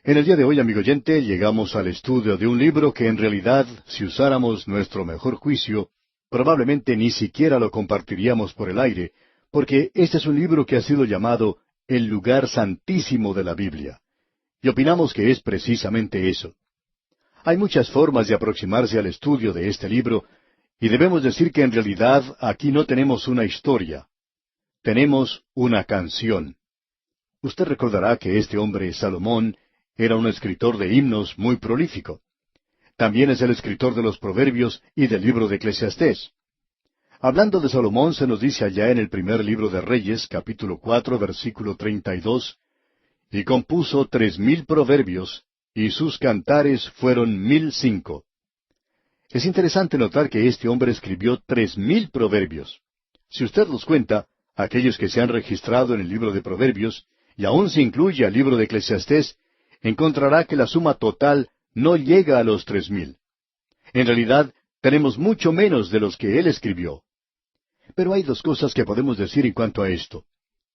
En el día de hoy, amigo oyente, llegamos al estudio de un libro que en realidad, si usáramos nuestro mejor juicio, probablemente ni siquiera lo compartiríamos por el aire, porque este es un libro que ha sido llamado el lugar santísimo de la Biblia. Y opinamos que es precisamente eso. Hay muchas formas de aproximarse al estudio de este libro, y debemos decir que en realidad aquí no tenemos una historia, tenemos una canción. Usted recordará que este hombre, Salomón, era un escritor de himnos muy prolífico. También es el escritor de los Proverbios y del libro de Eclesiastés. Hablando de Salomón, se nos dice allá en el primer libro de Reyes, capítulo 4, versículo 32, y compuso 3,000 proverbios, y sus cantares fueron 1,005. Es interesante notar que este hombre escribió 3,000 proverbios. Si usted los cuenta, aquellos que se han registrado en el libro de Proverbios, y aún se incluye al libro de Eclesiastés, encontrará que la suma total no llega a los 3,000. En realidad, tenemos mucho menos de los que él escribió. Pero hay dos cosas que podemos decir en cuanto a esto.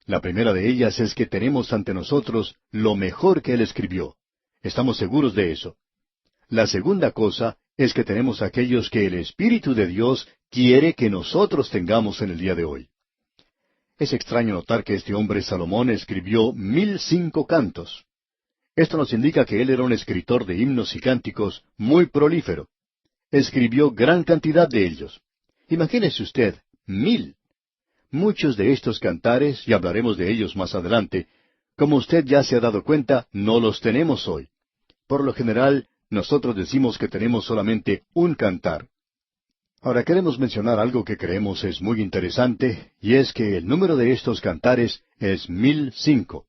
La primera de ellas es que tenemos ante nosotros lo mejor que él escribió. Estamos seguros de eso. La segunda cosa es que tenemos aquellos que el Espíritu de Dios quiere que nosotros tengamos en el día de hoy. Es extraño notar que este hombre Salomón escribió 1,005 cantos. Esto nos indica que él era un escritor de himnos y cánticos muy prolífero. Escribió gran cantidad de ellos. Imagínese usted, 1,000. Muchos de estos cantares, y hablaremos de ellos más adelante, como usted ya se ha dado cuenta, no los tenemos hoy. Por lo general, nosotros decimos que tenemos solamente un cantar. Ahora queremos mencionar algo que creemos es muy interesante, y es que el número de estos cantares es 1,005.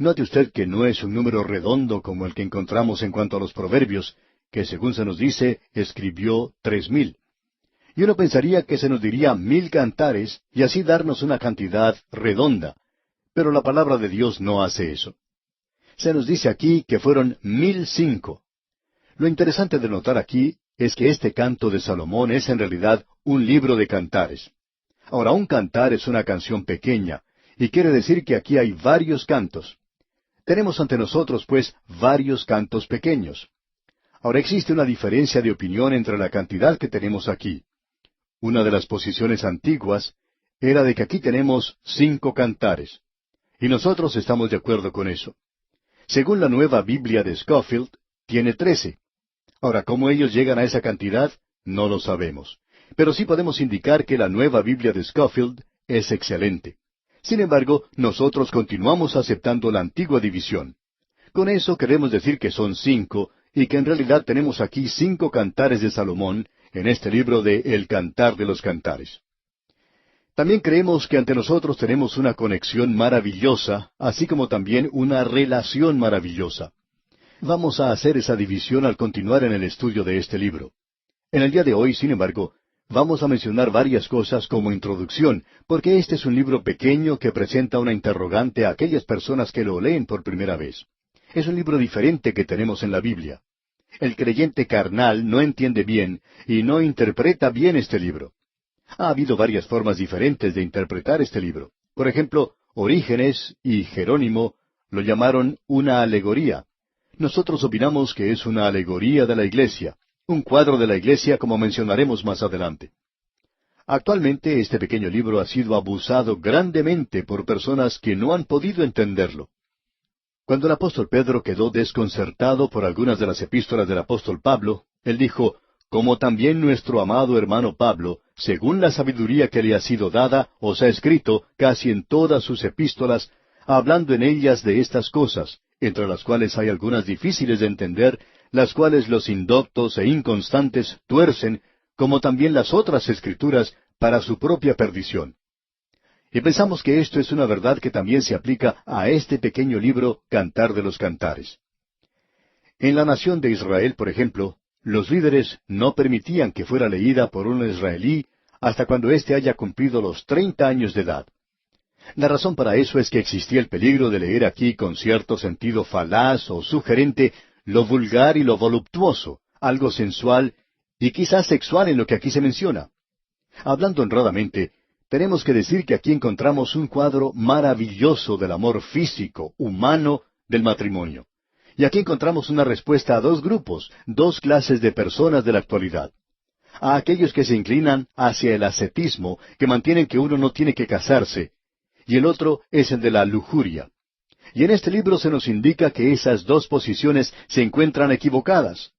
Note usted que no es un número redondo como el que encontramos en cuanto a los proverbios, que según se nos dice, escribió 3,000. Y uno pensaría que se nos diría 1,000 cantares y así darnos una cantidad redonda. Pero la palabra de Dios no hace eso. Se nos dice aquí que fueron 1,005. Lo interesante de notar aquí es que este canto de Salomón es en realidad un libro de cantares. Ahora, un cantar es una canción pequeña, y quiere decir que aquí hay varios cantos. Tenemos ante nosotros, pues, varios cantos pequeños. Ahora existe una diferencia de opinión entre la cantidad que tenemos aquí. Una de las posiciones antiguas era de que aquí tenemos 5 cantares. Y nosotros estamos de acuerdo con eso. Según la nueva Biblia de Scofield, tiene 13. Ahora, ¿cómo ellos llegan a esa cantidad? No lo sabemos. Pero sí podemos indicar que la nueva Biblia de Scofield es excelente. Sin embargo, nosotros continuamos aceptando la antigua división. Con eso queremos decir que son 5, y que en realidad tenemos aquí 5 cantares de Salomón en este libro de El Cantar de los Cantares. También creemos que ante nosotros tenemos una conexión maravillosa, así como también una relación maravillosa. Vamos a hacer esa división al continuar en el estudio de este libro. En el día de hoy, sin embargo, vamos a mencionar varias cosas como introducción, porque este es un libro pequeño que presenta una interrogante a aquellas personas que lo leen por primera vez. Es un libro diferente que tenemos en la Biblia. El creyente carnal no entiende bien y no interpreta bien este libro. Ha habido varias formas diferentes de interpretar este libro. Por ejemplo, Orígenes y Jerónimo lo llamaron una alegoría. Nosotros opinamos que es una alegoría de la iglesia, un cuadro de la iglesia como mencionaremos más adelante. Actualmente este pequeño libro ha sido abusado grandemente por personas que no han podido entenderlo. Cuando el apóstol Pedro quedó desconcertado por algunas de las epístolas del apóstol Pablo, él dijo, como también nuestro amado hermano Pablo, según la sabiduría que le ha sido dada, os ha escrito casi en todas sus epístolas, hablando en ellas de estas cosas, entre las cuales hay algunas difíciles de entender, las cuales los indoctos e inconstantes tuercen, como también las otras escrituras, para su propia perdición. Y pensamos que esto es una verdad que también se aplica a este pequeño libro, Cantar de los Cantares. En la nación de Israel, por ejemplo, los líderes no permitían que fuera leída por un israelí hasta cuando éste haya cumplido los 30 años de edad. La razón para eso es que existía el peligro de leer aquí con cierto sentido falaz o sugerente lo vulgar y lo voluptuoso, algo sensual y quizás sexual en lo que aquí se menciona. Hablando honradamente, tenemos que decir que aquí encontramos un cuadro maravilloso del amor físico, humano, del matrimonio. Y aquí encontramos una respuesta a dos grupos, dos clases de personas de la actualidad. A aquellos que se inclinan hacia el ascetismo, que mantienen que uno no tiene que casarse, y el otro es el de la lujuria. Y en este libro se nos indica que esas dos posiciones se encuentran equivocadas.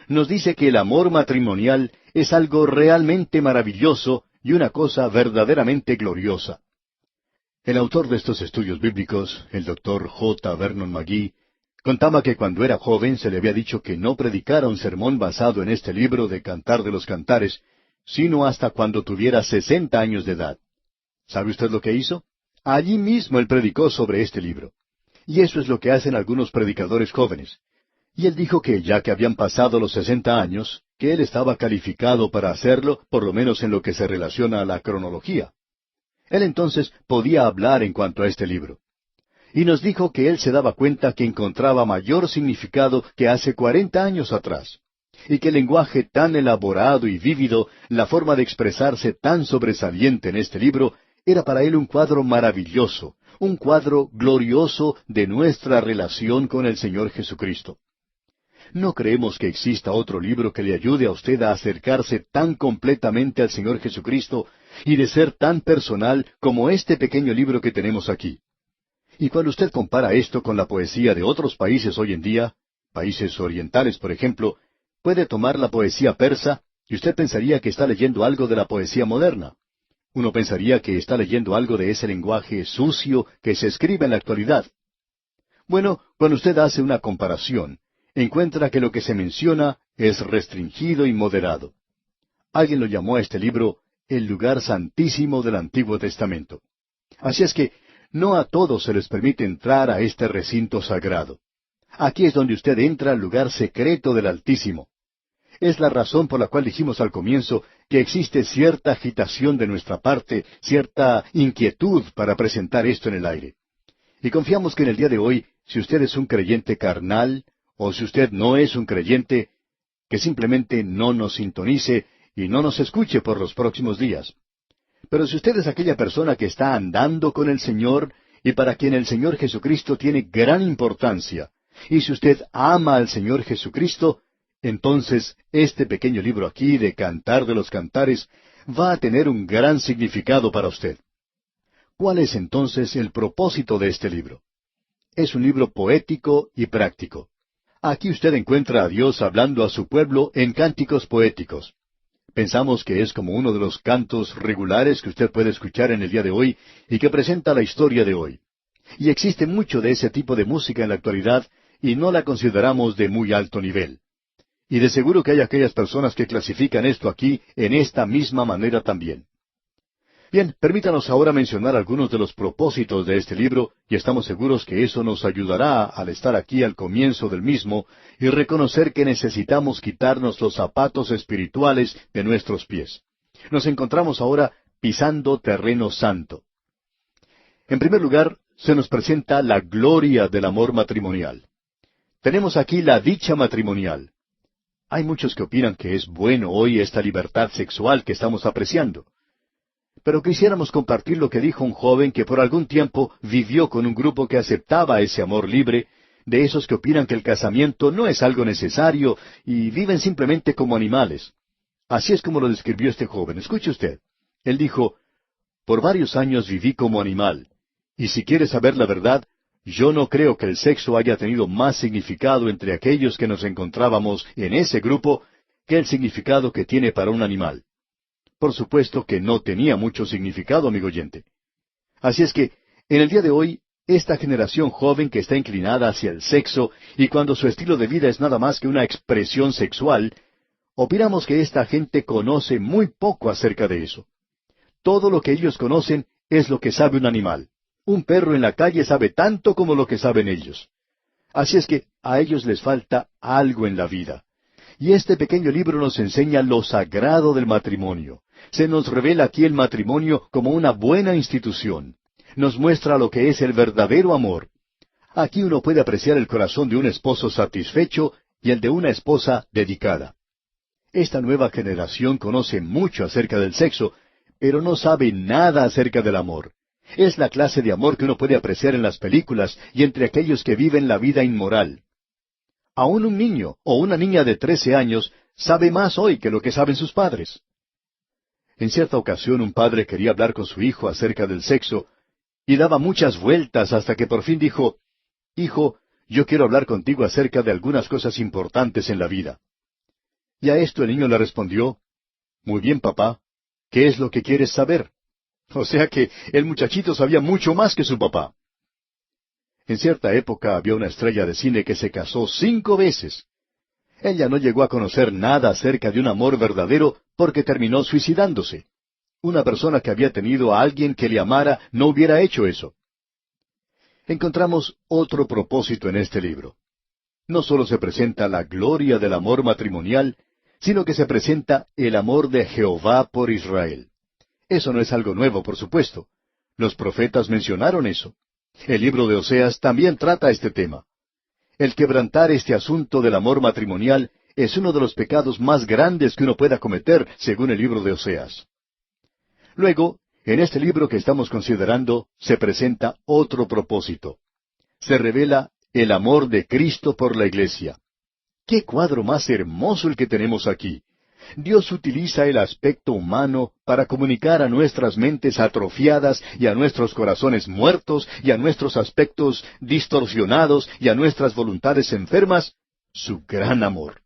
Nos dice que el amor matrimonial es algo realmente maravilloso y una cosa verdaderamente gloriosa. El autor de estos estudios bíblicos, el doctor J. Vernon McGee, contaba que cuando era joven se le había dicho que no predicara un sermón basado en este libro de Cantar de los Cantares, sino hasta cuando tuviera 60 años de edad. ¿Sabe usted lo que hizo? Allí mismo él predicó sobre este libro. Y eso es lo que hacen algunos predicadores jóvenes. Y él dijo que ya que habían pasado los 60 años, que él estaba calificado para hacerlo, por lo menos en lo que se relaciona a la cronología. Él entonces podía hablar en cuanto a este libro. Y nos dijo que él se daba cuenta que encontraba mayor significado que hace 40 años atrás, y que el lenguaje tan elaborado y vívido, la forma de expresarse tan sobresaliente en este libro, era para él un cuadro maravilloso, un cuadro glorioso de nuestra relación con el Señor Jesucristo. No creemos que exista otro libro que le ayude a usted a acercarse tan completamente al Señor Jesucristo y de ser tan personal como este pequeño libro que tenemos aquí. Y cuando usted compara esto con la poesía de otros países hoy en día, países orientales por ejemplo, puede tomar la poesía persa y usted pensaría que está leyendo algo de la poesía moderna. Uno pensaría que está leyendo algo de ese lenguaje sucio que se escribe en la actualidad. Bueno, cuando usted hace una comparación, encuentra que lo que se menciona es restringido y moderado. Alguien lo llamó a este libro el lugar santísimo del Antiguo Testamento. Así es que no a todos se les permite entrar a este recinto sagrado. Aquí es donde usted entra al lugar secreto del Altísimo. Es la razón por la cual dijimos al comienzo que existe cierta agitación de nuestra parte, cierta inquietud para presentar esto en el aire. Y confiamos que en el día de hoy, si usted es un creyente carnal, o si usted no es un creyente, que simplemente no nos sintonice y no nos escuche por los próximos días. Pero si usted es aquella persona que está andando con el Señor y para quien el Señor Jesucristo tiene gran importancia, y si usted ama al Señor Jesucristo, entonces este pequeño libro aquí de Cantar de los Cantares va a tener un gran significado para usted. ¿Cuál es entonces el propósito de este libro? Es un libro poético y práctico. Aquí usted encuentra a Dios hablando a su pueblo en cánticos poéticos. Pensamos que es como uno de los cantos regulares que usted puede escuchar en el día de hoy y que presenta la historia de hoy. Y existe mucho de ese tipo de música en la actualidad y no la consideramos de muy alto nivel. Y de seguro que hay aquellas personas que clasifican esto aquí en esta misma manera también. Bien, permítanos ahora mencionar algunos de los propósitos de este libro, y estamos seguros que eso nos ayudará al estar aquí al comienzo del mismo y reconocer que necesitamos quitarnos los zapatos espirituales de nuestros pies. Nos encontramos ahora pisando terreno santo. En primer lugar, se nos presenta la gloria del amor matrimonial. Tenemos aquí la dicha matrimonial. Hay muchos que opinan que es bueno hoy esta libertad sexual que estamos apreciando. Pero quisiéramos compartir lo que dijo un joven que por algún tiempo vivió con un grupo que aceptaba ese amor libre, de esos que opinan que el casamiento no es algo necesario y viven simplemente como animales. Así es como lo describió este joven. Escuche usted. Él dijo, por varios años viví como animal, y si quiere saber la verdad, yo no creo que el sexo haya tenido más significado entre aquellos que nos encontrábamos en ese grupo que el significado que tiene para un animal. Por supuesto que no tenía mucho significado, amigo oyente. Así es que, en el día de hoy, esta generación joven que está inclinada hacia el sexo, y cuando su estilo de vida es nada más que una expresión sexual, opinamos que esta gente conoce muy poco acerca de eso. Todo lo que ellos conocen es lo que sabe un animal. Un perro en la calle sabe tanto como lo que saben ellos. Así es que a ellos les falta algo en la vida. Y este pequeño libro nos enseña lo sagrado del matrimonio. Se nos revela aquí el matrimonio como una buena institución. Nos muestra lo que es el verdadero amor. Aquí uno puede apreciar el corazón de un esposo satisfecho y el de una esposa dedicada. Esta nueva generación conoce mucho acerca del sexo, pero no sabe nada acerca del amor. Es la clase de amor que uno puede apreciar en las películas y entre aquellos que viven la vida inmoral. Aún un niño o una niña de 13 años sabe más hoy que lo que saben sus padres. En cierta ocasión un padre quería hablar con su hijo acerca del sexo y daba muchas vueltas hasta que por fin dijo, «Hijo, yo quiero hablar contigo acerca de algunas cosas importantes en la vida». Y a esto el niño le respondió, «Muy bien, papá, ¿qué es lo que quieres saber?». O sea que el muchachito sabía mucho más que su papá. En cierta época había una estrella de cine que se casó 5 veces. Ella no llegó a conocer nada acerca de un amor verdadero porque terminó suicidándose. Una persona que había tenido a alguien que le amara no hubiera hecho eso. Encontramos otro propósito en este libro. No solo se presenta la gloria del amor matrimonial, sino que se presenta el amor de Jehová por Israel. Eso no es algo nuevo, por supuesto. Los profetas mencionaron eso. El libro de Oseas también trata este tema. El quebrantar este asunto del amor matrimonial es uno de los pecados más grandes que uno pueda cometer, según el libro de Oseas. Luego, en este libro que estamos considerando, se presenta otro propósito. Se revela el amor de Cristo por la iglesia. ¡Qué cuadro más hermoso el que tenemos aquí! Dios utiliza el aspecto humano para comunicar a nuestras mentes atrofiadas y a nuestros corazones muertos y a nuestros aspectos distorsionados y a nuestras voluntades enfermas su gran amor.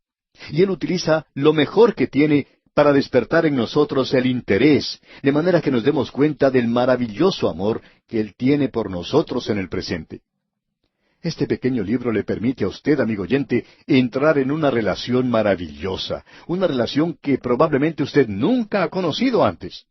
Y Él utiliza lo mejor que tiene para despertar en nosotros el interés, de manera que nos demos cuenta del maravilloso amor que Él tiene por nosotros en el presente. Este pequeño libro le permite a usted, amigo oyente, entrar en una relación maravillosa, una relación que probablemente usted nunca ha conocido antes.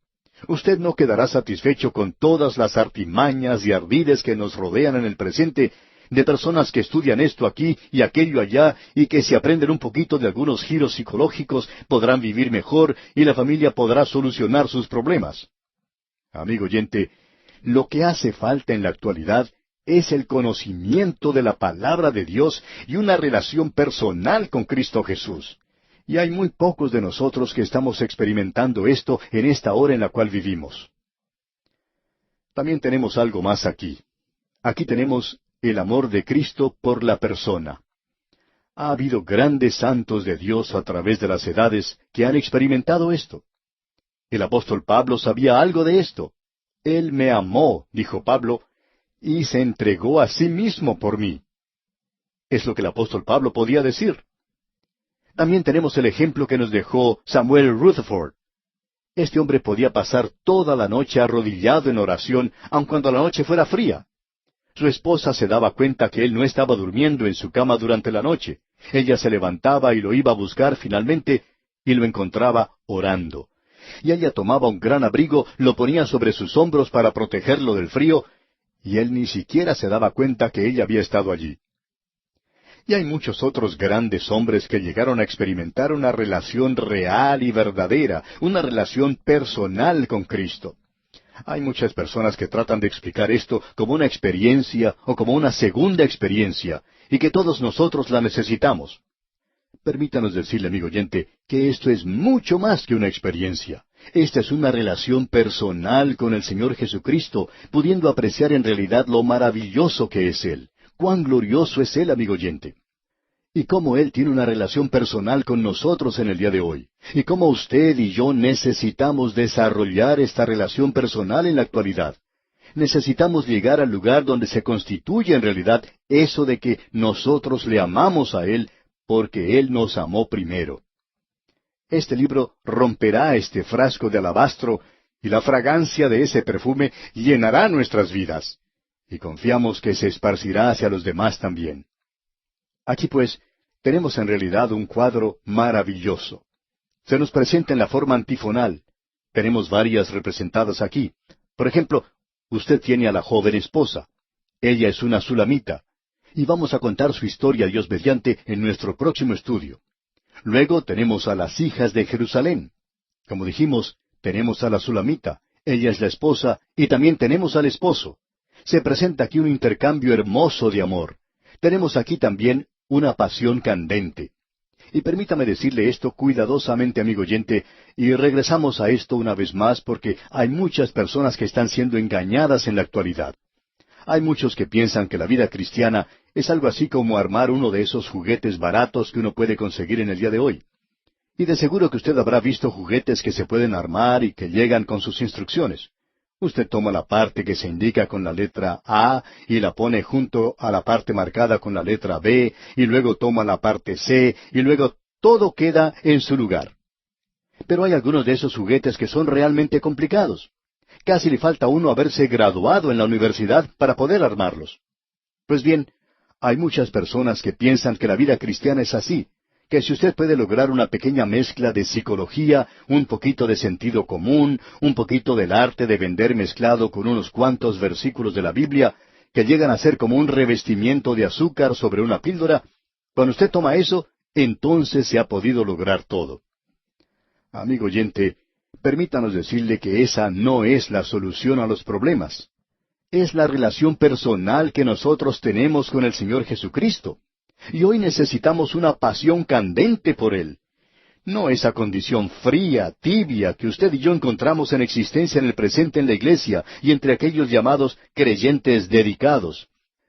Usted no quedará satisfecho con todas las artimañas y ardides que nos rodean en el presente, de personas que estudian esto aquí y aquello allá, y que si aprenden un poquito de algunos giros psicológicos podrán vivir mejor y la familia podrá solucionar sus problemas. Amigo oyente, lo que hace falta en la actualidad es el conocimiento de la palabra de Dios y una relación personal con Cristo Jesús. Y hay muy pocos de nosotros que estamos experimentando esto en esta hora en la cual vivimos. También tenemos algo más aquí. Aquí tenemos el amor de Cristo por la persona. Ha habido grandes santos de Dios a través de las edades que han experimentado esto. El apóstol Pablo sabía algo de esto. Él me amó, dijo Pablo, y se entregó a sí mismo por mí. Es lo que el apóstol Pablo podía decir. También tenemos el ejemplo que nos dejó Samuel Rutherford. Este hombre podía pasar toda la noche arrodillado en oración, aun cuando la noche fuera fría. Su esposa se daba cuenta que él no estaba durmiendo en su cama durante la noche. Ella se levantaba y lo iba a buscar finalmente, y lo encontraba orando. Y ella tomaba un gran abrigo, lo ponía sobre sus hombros para protegerlo del frío, y él ni siquiera se daba cuenta que ella había estado allí. Y hay muchos otros grandes hombres que llegaron a experimentar una relación real y verdadera, una relación personal con Cristo. Hay muchas personas que tratan de explicar esto como una experiencia o como una segunda experiencia, y que todos nosotros la necesitamos. Permítanos decirle, amigo oyente, que esto es mucho más que una experiencia. Esta es una relación personal con el Señor Jesucristo, pudiendo apreciar en realidad lo maravilloso que es Él. ¡Cuán glorioso es Él, amigo oyente! Y cómo Él tiene una relación personal con nosotros en el día de hoy. Y cómo usted y yo necesitamos desarrollar esta relación personal en la actualidad. Necesitamos llegar al lugar donde se constituye en realidad eso de que nosotros le amamos a Él porque Él nos amó primero. Este libro romperá este frasco de alabastro y la fragancia de ese perfume llenará nuestras vidas. Y confiamos que se esparcirá hacia los demás también. Aquí pues tenemos en realidad un cuadro maravilloso. Se nos presenta en la forma antifonal. Tenemos varias representadas aquí. Por ejemplo, usted tiene a la joven esposa. Ella es una sulamita. Y vamos a contar su historia, Dios mediante, en nuestro próximo estudio. Luego tenemos a las hijas de Jerusalén. Como dijimos, tenemos a la sulamita. Ella es la esposa y también tenemos al esposo. Se presenta aquí un intercambio hermoso de amor. Tenemos aquí también una pasión candente. Y permítame decirle esto cuidadosamente, amigo oyente, y regresamos a esto una vez más porque hay muchas personas que están siendo engañadas en la actualidad. Hay muchos que piensan que la vida cristiana es algo así como armar uno de esos juguetes baratos que uno puede conseguir en el día de hoy. Y de seguro que usted habrá visto juguetes que se pueden armar y que llegan con sus instrucciones. Usted toma la parte que se indica con la letra A y la pone junto a la parte marcada con la letra B, y luego toma la parte C, y luego todo queda en su lugar. Pero hay algunos de esos juguetes que son realmente complicados. Casi le falta a uno haberse graduado en la universidad para poder armarlos. Pues bien, hay muchas personas que piensan que la vida cristiana es así, que si usted puede lograr una pequeña mezcla de psicología, un poquito de sentido común, un poquito del arte de vender mezclado con unos cuantos versículos de la Biblia, que llegan a ser como un revestimiento de azúcar sobre una píldora, cuando usted toma eso, entonces se ha podido lograr todo. Amigo oyente, permítanos decirle que esa no es la solución a los problemas. Es la relación personal que nosotros tenemos con el Señor Jesucristo. Y hoy necesitamos una pasión candente por Él. No esa condición fría, tibia, que usted y yo encontramos en existencia en el presente en la iglesia y entre aquellos llamados creyentes dedicados.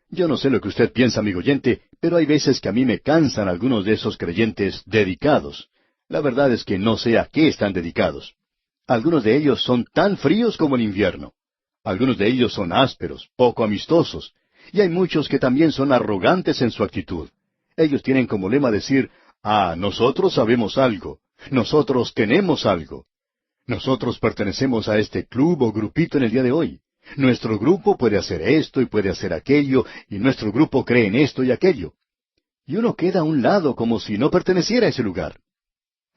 Yo no sé lo que usted piensa, amigo oyente, pero hay veces que a mí me cansan algunos de esos creyentes dedicados. La verdad es que no sé a qué están dedicados. Algunos de ellos son tan fríos como el invierno. Algunos de ellos son ásperos, poco amistosos. Y hay muchos que también son arrogantes en su actitud. Ellos tienen como lema decir, nosotros sabemos algo, nosotros tenemos algo. Nosotros pertenecemos a este club o grupito en el día de hoy. Nuestro grupo puede hacer esto y puede hacer aquello, y nuestro grupo cree en esto y aquello. Y uno queda a un lado como si no perteneciera a ese lugar.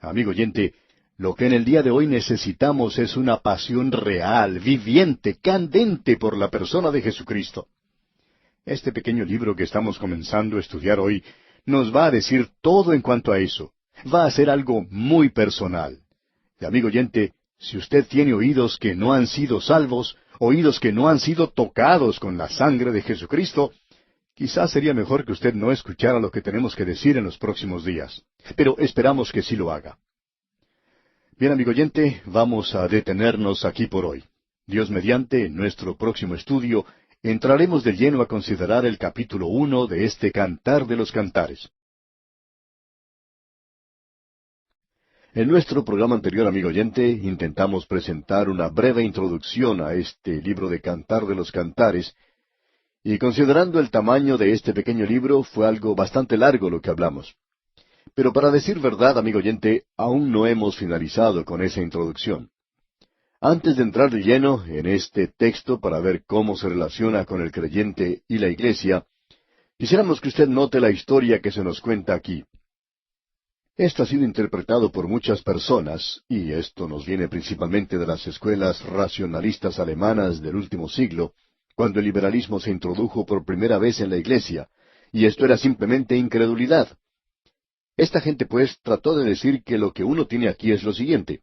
Amigo oyente, lo que en el día de hoy necesitamos es una pasión real, viviente, candente por la persona de Jesucristo. Este pequeño libro que estamos comenzando a estudiar hoy nos va a decir todo en cuanto a eso. Va a ser algo muy personal. Y amigo oyente, si usted tiene oídos que no han sido salvos, oídos que no han sido tocados con la sangre de Jesucristo, quizás sería mejor que usted no escuchara lo que tenemos que decir en los próximos días. Pero esperamos que sí lo haga. Bien, amigo oyente, vamos a detenernos aquí por hoy. Dios mediante, en nuestro próximo estudio, entraremos de lleno a considerar el capítulo 1 de este Cantar de los Cantares. En nuestro programa anterior, amigo oyente, intentamos presentar una breve introducción a este libro de Cantar de los Cantares, y considerando el tamaño de este pequeño libro, fue algo bastante largo lo que hablamos. Pero para decir verdad, amigo oyente, aún no hemos finalizado con esa introducción. Antes de entrar de lleno en este texto para ver cómo se relaciona con el creyente y la iglesia, quisiéramos que usted note la historia que se nos cuenta aquí. Esto ha sido interpretado por muchas personas, y esto nos viene principalmente de las escuelas racionalistas alemanas del último siglo, cuando el liberalismo se introdujo por primera vez en la iglesia, y esto era simplemente incredulidad. Esta gente pues trató de decir que lo que uno tiene aquí es lo siguiente: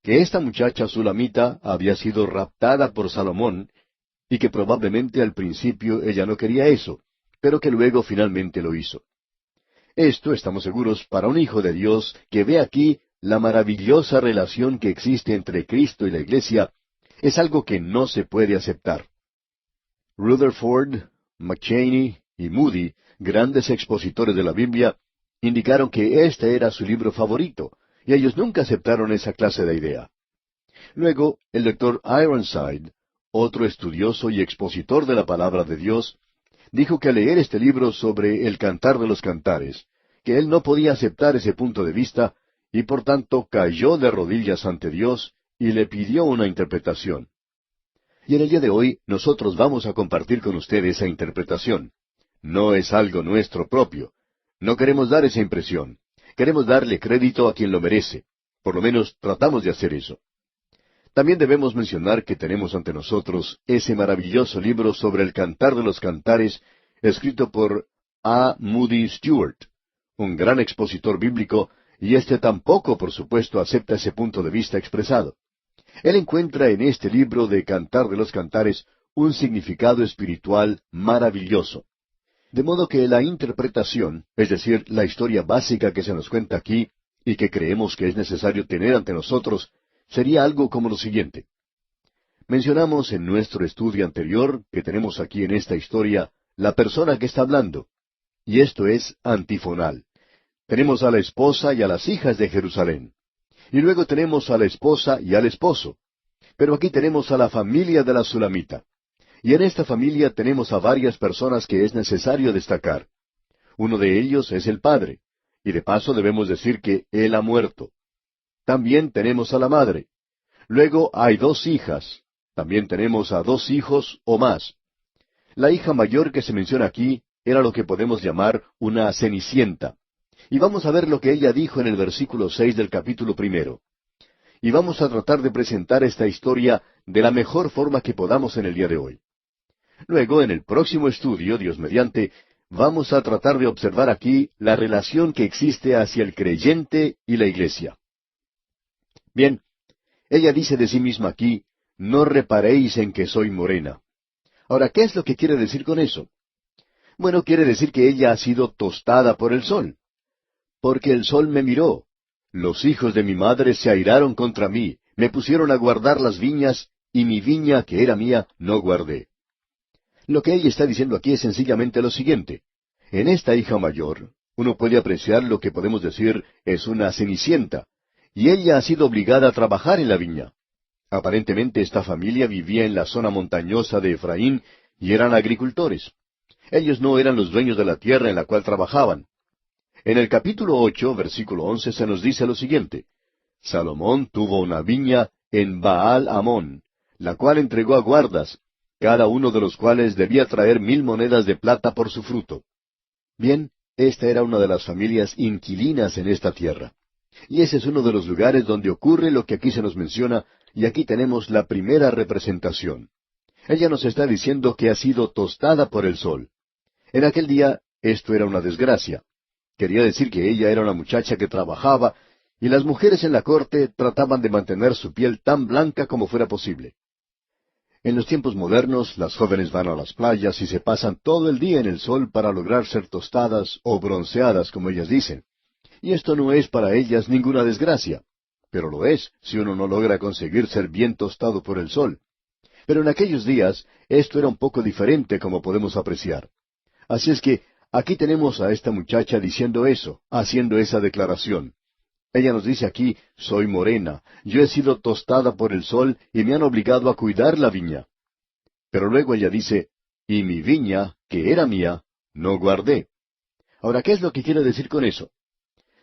que esta muchacha sulamita había sido raptada por Salomón, y que probablemente al principio ella no quería eso, pero que luego finalmente lo hizo. Esto, estamos seguros, para un hijo de Dios que ve aquí la maravillosa relación que existe entre Cristo y la Iglesia, es algo que no se puede aceptar. Rutherford, McCheyne y Moody, grandes expositores de la Biblia, indicaron que este era su libro favorito, y ellos nunca aceptaron esa clase de idea. Luego, el doctor Ironside, otro estudioso y expositor de la palabra de Dios, dijo que al leer este libro sobre el Cantar de los Cantares, que él no podía aceptar ese punto de vista, y por tanto cayó de rodillas ante Dios y le pidió una interpretación. Y en el día de hoy nosotros vamos a compartir con usted esa interpretación. No es algo nuestro propio. No queremos dar esa impresión. Queremos darle crédito a quien lo merece. Por lo menos tratamos de hacer eso. También debemos mencionar que tenemos ante nosotros ese maravilloso libro sobre el Cantar de los Cantares, escrito por A. Moody Stewart, un gran expositor bíblico, y éste tampoco, por supuesto, acepta ese punto de vista expresado. Él encuentra en este libro de Cantar de los Cantares un significado espiritual maravilloso. De modo que la interpretación, es decir, la historia básica que se nos cuenta aquí, y que creemos que es necesario tener ante nosotros, sería algo como lo siguiente. Mencionamos en nuestro estudio anterior que tenemos aquí en esta historia la persona que está hablando, y esto es antifonal. Tenemos a la esposa y a las hijas de Jerusalén. Y luego tenemos a la esposa y al esposo. Pero aquí tenemos a la familia de la Sulamita. Y en esta familia tenemos a varias personas que es necesario destacar. Uno de ellos es el padre, y de paso debemos decir que él ha muerto. También tenemos a la madre. Luego hay dos hijas. También tenemos a dos hijos o más. La hija mayor que se menciona aquí era lo que podemos llamar una cenicienta. Y vamos a ver lo que ella dijo en el versículo 6 del capítulo 1. Y vamos a tratar de presentar esta historia de la mejor forma que podamos en el día de hoy. Luego, en el próximo estudio, Dios mediante, vamos a tratar de observar aquí la relación que existe hacia el creyente y la iglesia. Bien, ella dice de sí misma aquí, no reparéis en que soy morena. Ahora, ¿qué es lo que quiere decir con eso? Bueno, quiere decir que ella ha sido tostada por el sol. Porque el sol me miró. Los hijos de mi madre se airaron contra mí, me pusieron a guardar las viñas, y mi viña, que era mía, no guardé. Lo que ella está diciendo aquí es sencillamente lo siguiente. En esta hija mayor, uno puede apreciar lo que podemos decir es una cenicienta, y ella ha sido obligada a trabajar en la viña. Aparentemente esta familia vivía en la zona montañosa de Efraín y eran agricultores. Ellos no eran los dueños de la tierra en la cual trabajaban. En el capítulo 8, versículo 11, se nos dice lo siguiente. Salomón tuvo una viña en Baal Amón, la cual entregó a guardas, cada uno de los cuales debía traer 1000 monedas de plata por su fruto. Bien, esta era una de las familias inquilinas en esta tierra. Y ese es uno de los lugares donde ocurre lo que aquí se nos menciona, y aquí tenemos la primera representación. Ella nos está diciendo que ha sido tostada por el sol. En aquel día, esto era una desgracia. Quería decir que ella era una muchacha que trabajaba, y las mujeres en la corte trataban de mantener su piel tan blanca como fuera posible. En los tiempos modernos, las jóvenes van a las playas y se pasan todo el día en el sol para lograr ser tostadas o bronceadas, como ellas dicen. Y esto no es para ellas ninguna desgracia, pero lo es si uno no logra conseguir ser bien tostado por el sol. Pero en aquellos días, esto era un poco diferente, como podemos apreciar. Así es que aquí tenemos a esta muchacha diciendo eso, haciendo esa declaración. Ella nos dice aquí, soy morena, yo he sido tostada por el sol y me han obligado a cuidar la viña. Pero luego ella dice, y mi viña, que era mía, no guardé. Ahora, ¿qué es lo que quiere decir con eso?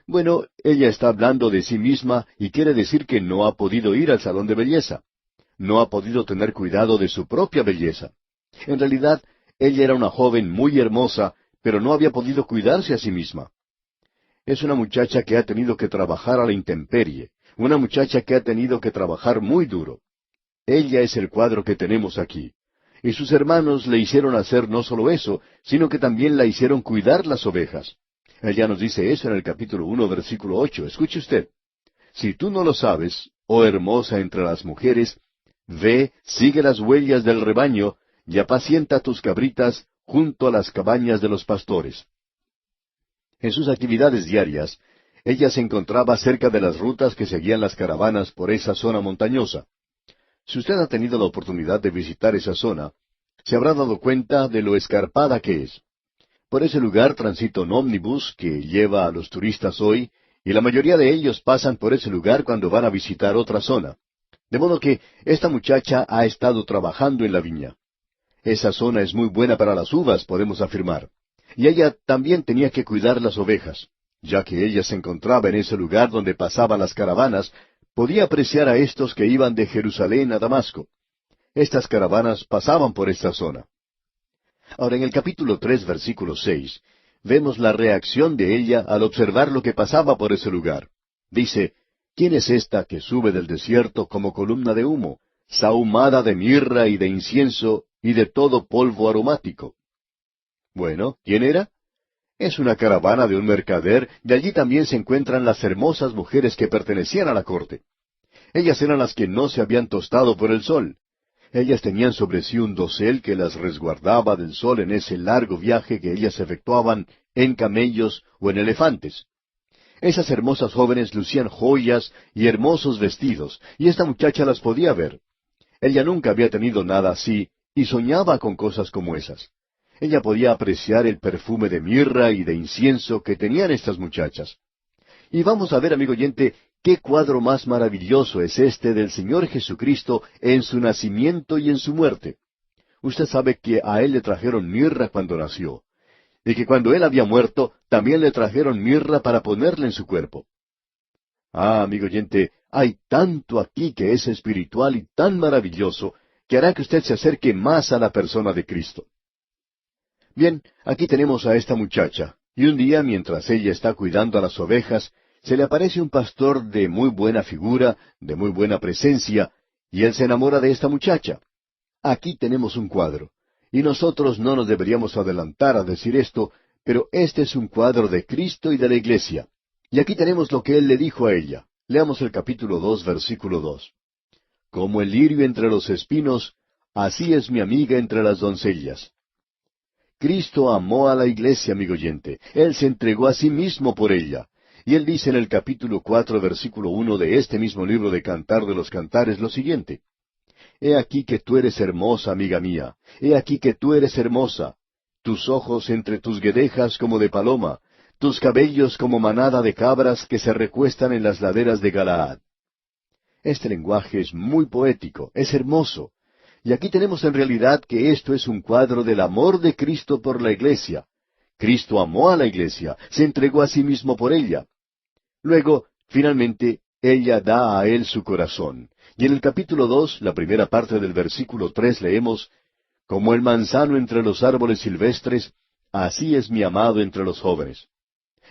Bueno, ella está hablando de sí misma y quiere decir que no ha podido ir al salón de belleza. No ha podido tener cuidado de su propia belleza. En realidad, ella era una joven muy hermosa, pero no había podido cuidarse a sí misma. Es una muchacha que ha tenido que trabajar a la intemperie, una muchacha que ha tenido que trabajar muy duro. Ella es el cuadro que tenemos aquí. Y sus hermanos le hicieron hacer no solo eso, sino que también la hicieron cuidar las ovejas. Ella nos dice eso en el capítulo 1, versículo 8. Escuche usted. Si tú no lo sabes, oh hermosa entre las mujeres, ve, sigue las huellas del rebaño, y apacienta tus cabritas junto a las cabañas de los pastores. En sus actividades diarias, ella se encontraba cerca de las rutas que seguían las caravanas por esa zona montañosa. Si usted ha tenido la oportunidad de visitar esa zona, se habrá dado cuenta de lo escarpada que es. Por ese lugar transita un ómnibus que lleva a los turistas hoy, y la mayoría de ellos pasan por ese lugar cuando van a visitar otra zona. De modo que esta muchacha ha estado trabajando en la viña. Esa zona es muy buena para las uvas, podemos afirmar. Y ella también tenía que cuidar las ovejas. Ya que ella se encontraba en ese lugar donde pasaban las caravanas, podía apreciar a estos que iban de Jerusalén a Damasco. Estas caravanas pasaban por esta zona. Ahora, en el capítulo 3, versículo 6, vemos la reacción de ella al observar lo que pasaba por ese lugar. Dice, ¿quién es esta que sube del desierto como columna de humo, sahumada de mirra y de incienso y de todo polvo aromático? Bueno, ¿quién era? Es una caravana de un mercader, y allí también se encuentran las hermosas mujeres que pertenecían a la corte. Ellas eran las que no se habían tostado por el sol. Ellas tenían sobre sí un dosel que las resguardaba del sol en ese largo viaje que ellas efectuaban en camellos o en elefantes. Esas hermosas jóvenes lucían joyas y hermosos vestidos, y esta muchacha las podía ver. Ella nunca había tenido nada así, y soñaba con cosas como esas. Ella podía apreciar el perfume de mirra y de incienso que tenían estas muchachas. Y vamos a ver, amigo oyente, qué cuadro más maravilloso es este del Señor Jesucristo en su nacimiento y en su muerte. Usted sabe que a Él le trajeron mirra cuando nació, y que cuando Él había muerto, también le trajeron mirra para ponerle en su cuerpo. Ah, amigo oyente, hay tanto aquí que es espiritual y tan maravilloso, que hará que usted se acerque más a la persona de Cristo. Bien, aquí tenemos a esta muchacha, y un día, mientras ella está cuidando a las ovejas, se le aparece un pastor de muy buena figura, de muy buena presencia, y él se enamora de esta muchacha. Aquí tenemos un cuadro, y nosotros no nos deberíamos adelantar a decir esto, pero este es un cuadro de Cristo y de la iglesia. Y aquí tenemos lo que él le dijo a ella. Leamos el capítulo 2, versículo 2. Como el lirio entre los espinos, así es mi amiga entre las doncellas. Cristo amó a la iglesia, amigo oyente. Él se entregó a sí mismo por ella. Y él dice en el capítulo 4, versículo 1 de este mismo libro de Cantar de los Cantares lo siguiente. He aquí que tú eres hermosa, amiga mía. He aquí que tú eres hermosa. Tus ojos entre tus guedejas como de paloma, tus cabellos como manada de cabras que se recuestan en las laderas de Galaad. Este lenguaje es muy poético, es hermoso. Y aquí tenemos en realidad que esto es un cuadro del amor de Cristo por la iglesia. Cristo amó a la iglesia, se entregó a sí mismo por ella. Luego, finalmente, ella da a él su corazón. Y en el capítulo 2, la primera parte del versículo 3, leemos, Como el manzano entre los árboles silvestres, así es mi amado entre los jóvenes.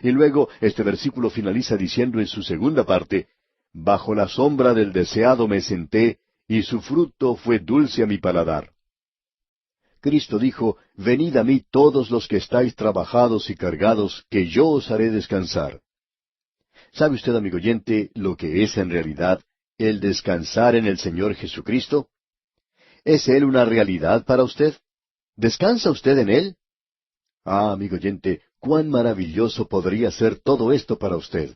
Y luego, este versículo finaliza diciendo en su segunda parte, Bajo la sombra del deseado me senté, y su fruto fue dulce a mi paladar. Cristo dijo, Venid a mí todos los que estáis trabajados y cargados, que yo os haré descansar. ¿Sabe usted, amigo oyente, lo que es en realidad el descansar en el Señor Jesucristo? ¿Es Él una realidad para usted? ¿Descansa usted en Él? Ah, amigo oyente, cuán maravilloso podría ser todo esto para usted.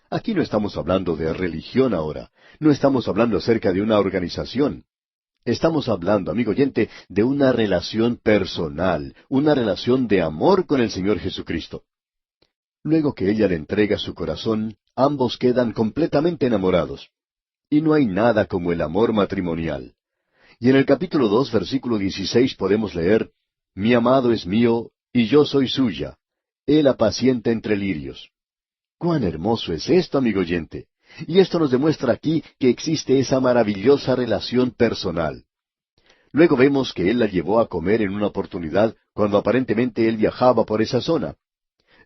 Aquí no estamos hablando de religión ahora, no estamos hablando acerca de una organización. Estamos hablando, amigo oyente, de una relación personal, una relación de amor con el Señor Jesucristo. Luego que ella le entrega su corazón, ambos quedan completamente enamorados. Y no hay nada como el amor matrimonial. Y en el capítulo 2, versículo 16 podemos leer, Mi amado es mío, y yo soy suya. Él apacienta entre lirios. ¡Cuán hermoso es esto, amigo oyente! Y esto nos demuestra aquí que existe esa maravillosa relación personal. Luego vemos que él la llevó a comer en una oportunidad cuando aparentemente él viajaba por esa zona.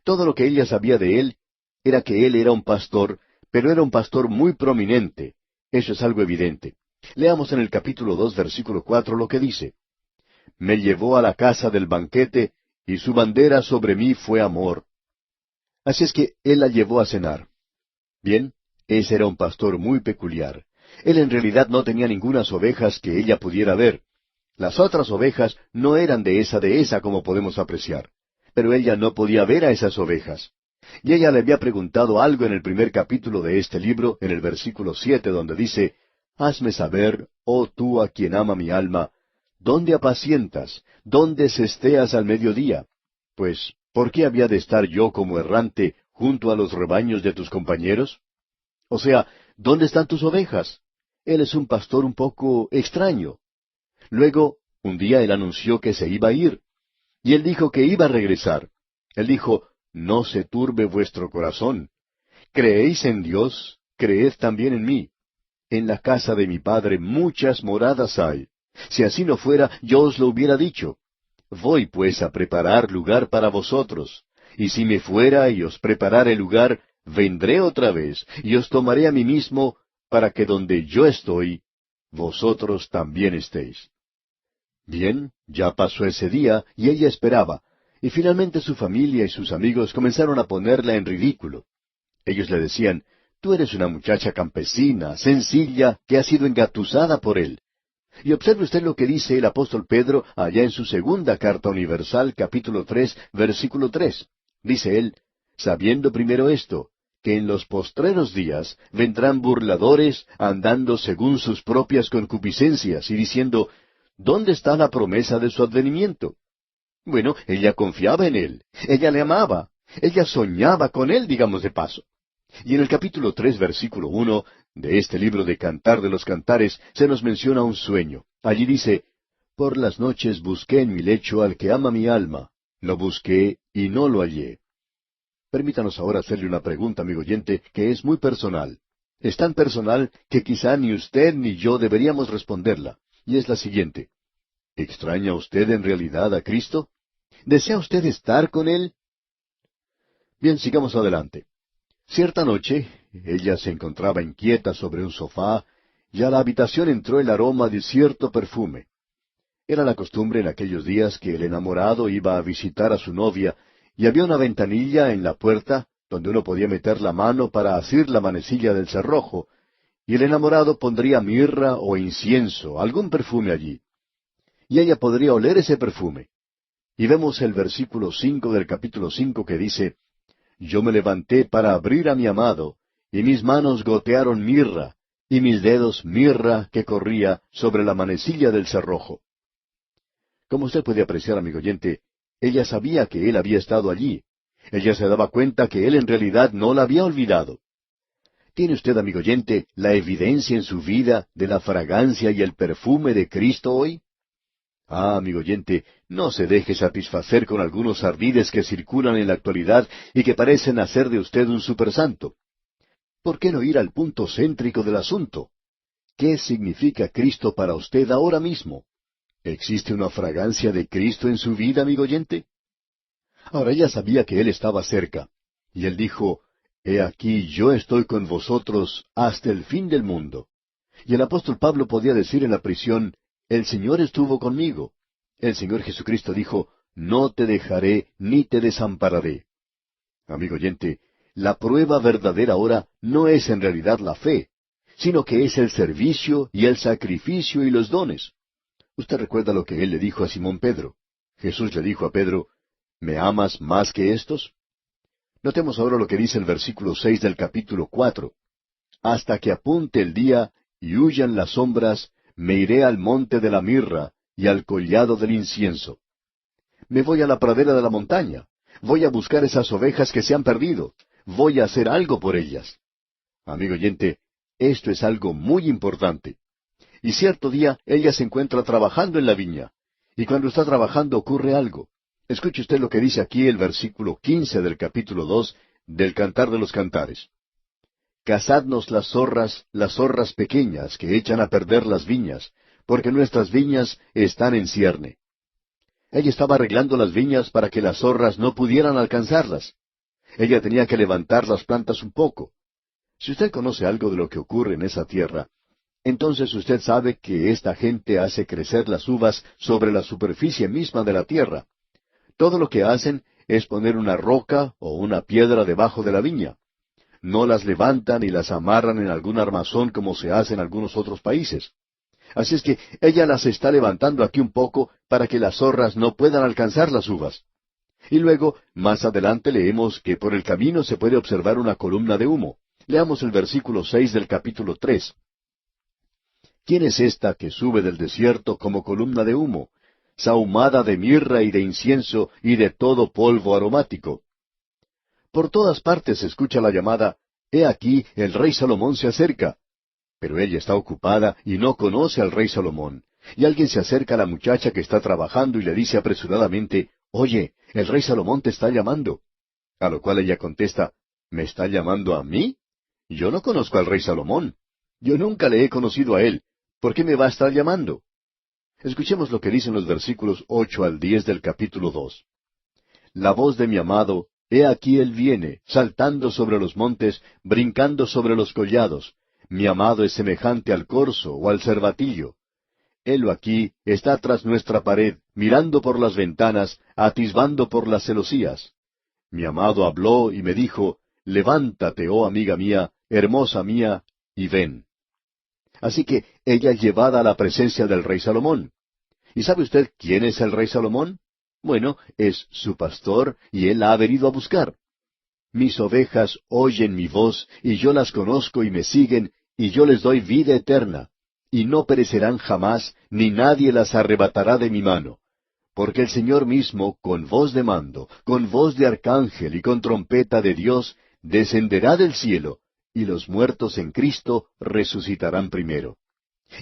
Todo lo que ella sabía de él era que él era un pastor, pero era un pastor muy prominente. Eso es algo evidente. Leamos en el capítulo 2, versículo 4 lo que dice. Me llevó a la casa del banquete, y su bandera sobre mí fue amor. Así es que él la llevó a cenar. Bien, ese era un pastor muy peculiar. Él en realidad no tenía ningunas ovejas que ella pudiera ver. Las otras ovejas no eran de esa como podemos apreciar. Pero ella no podía ver a esas ovejas. Y ella le había preguntado algo en el primer capítulo de este libro, en el versículo 7, donde dice, Hazme saber, oh tú a quien ama mi alma, ¿dónde apacientas? ¿Dónde cesteas al mediodía? Pues, ¿por qué había de estar yo como errante junto a los rebaños de tus compañeros? O sea, ¿dónde están tus ovejas? Él es un pastor un poco extraño. Luego, un día él anunció que se iba a ir. Y él dijo que iba a regresar. Él dijo, No se turbe vuestro corazón. ¿Creéis en Dios? Creed también en mí. En la casa de mi Padre muchas moradas hay. Si así no fuera, yo os lo hubiera dicho. Voy pues a preparar lugar para vosotros. Y si me fuera y os preparare lugar, vendré otra vez, y os tomaré a mí mismo, para que donde yo estoy, vosotros también estéis. Bien, ya pasó ese día, y ella esperaba, y finalmente su familia y sus amigos comenzaron a ponerla en ridículo. Ellos le decían, Tú eres una muchacha campesina, sencilla, que ha sido engatusada por él. Y observe usted lo que dice el apóstol Pedro allá en su segunda carta universal, capítulo 3, versículo 3. Dice él, Sabiendo primero esto, que en los postreros días vendrán burladores andando según sus propias concupiscencias y diciendo, ¿dónde está la promesa de su advenimiento? Bueno, ella confiaba en él, ella le amaba, ella soñaba con él, digamos de paso. Y en el capítulo 3, versículo 1 de este libro de Cantar de los Cantares, se nos menciona un sueño. Allí dice, por las noches busqué en mi lecho al que ama mi alma, lo busqué y no lo hallé. Permítanos ahora hacerle una pregunta, amigo oyente, que es muy personal. Es tan personal que quizá ni usted ni yo deberíamos responderla, y es la siguiente. ¿Extraña usted en realidad a Cristo? ¿Desea usted estar con Él? Bien, sigamos adelante. Cierta noche, ella se encontraba inquieta sobre un sofá, y a la habitación entró el aroma de cierto perfume. Era la costumbre en aquellos días que el enamorado iba a visitar a su novia, y había una ventanilla en la puerta donde uno podía meter la mano para asir la manecilla del cerrojo, y el enamorado pondría mirra o incienso, algún perfume allí. Y ella podría oler ese perfume. Y vemos el versículo 5 del capítulo 5 que dice, yo me levanté para abrir a mi amado, y mis manos gotearon mirra, y mis dedos mirra que corría sobre la manecilla del cerrojo. Como usted puede apreciar, amigo oyente, ella sabía que él había estado allí. Ella se daba cuenta que él en realidad no la había olvidado. ¿Tiene usted, amigo oyente, la evidencia en su vida de la fragancia y el perfume de Cristo hoy? Ah, amigo oyente, no se deje satisfacer con algunos ardides que circulan en la actualidad y que parecen hacer de usted un supersanto. ¿Por qué no ir al punto céntrico del asunto? ¿Qué significa Cristo para usted ahora mismo? ¿Existe una fragancia de Cristo en su vida, amigo oyente? Ahora ella sabía que Él estaba cerca, y Él dijo, He aquí yo estoy con vosotros hasta el fin del mundo. Y el apóstol Pablo podía decir en la prisión, el Señor estuvo conmigo. El Señor Jesucristo dijo, no te dejaré ni te desampararé. Amigo oyente, la prueba verdadera ahora no es en realidad la fe, sino que es el servicio y el sacrificio y los dones. Usted recuerda lo que Él le dijo a Simón Pedro. Jesús le dijo a Pedro, ¿me amas más que estos? Notemos ahora lo que dice el versículo 6 del capítulo 4. Hasta que apunte el día y huyan las sombras, me iré al monte de la mirra y al collado del incienso. Me voy a la pradera de la montaña. Voy a buscar esas ovejas que se han perdido. Voy a hacer algo por ellas. Amigo oyente, esto es algo muy importante. Y cierto día ella se encuentra trabajando en la viña. Y cuando está trabajando ocurre algo. Escuche usted lo que dice aquí el versículo 15 del capítulo 2 del Cantar de los Cantares. Cazadnos las zorras pequeñas que echan a perder las viñas, porque nuestras viñas están en cierne. Ella estaba arreglando las viñas para que las zorras no pudieran alcanzarlas. Ella tenía que levantar las plantas un poco. Si usted conoce algo de lo que ocurre en esa tierra, entonces usted sabe que esta gente hace crecer las uvas sobre la superficie misma de la tierra. Todo lo que hacen es poner una roca o una piedra debajo de la viña. No las levantan y las amarran en algún armazón como se hace en algunos otros países. Así es que ella las está levantando aquí un poco para que las zorras no puedan alcanzar las uvas. Y luego, más adelante leemos que por el camino se puede observar una columna de humo. Leamos el versículo 6 del capítulo 3. ¿Quién es esta que sube del desierto como columna de humo, sahumada de mirra y de incienso y de todo polvo aromático? Por todas partes se escucha la llamada, «He aquí, el rey Salomón se acerca». Pero ella está ocupada y no conoce al rey Salomón. Y alguien se acerca a la muchacha que está trabajando y le dice apresuradamente, «Oye, el rey Salomón te está llamando». A lo cual ella contesta, «¿Me está llamando a mí? Yo no conozco al rey Salomón. Yo nunca le he conocido a él. ¿Por qué me va a estar llamando?» Escuchemos lo que dicen los versículos 8 al 10 del capítulo 2. La voz de mi amado, he aquí él viene, saltando sobre los montes, brincando sobre los collados. Mi amado es semejante al corzo o al cervatillo. Helo aquí, está tras nuestra pared, mirando por las ventanas, atisbando por las celosías. Mi amado habló y me dijo, levántate, oh amiga mía, hermosa mía, y ven. Así que ella es llevada a la presencia del rey Salomón. ¿Y sabe usted quién es el rey Salomón? Bueno, es su pastor y él la ha venido a buscar. Mis ovejas oyen mi voz, y yo las conozco y me siguen, y yo les doy vida eterna, y no perecerán jamás, ni nadie las arrebatará de mi mano. Porque el Señor mismo, con voz de mando, con voz de arcángel y con trompeta de Dios, descenderá del cielo, y los muertos en Cristo resucitarán primero.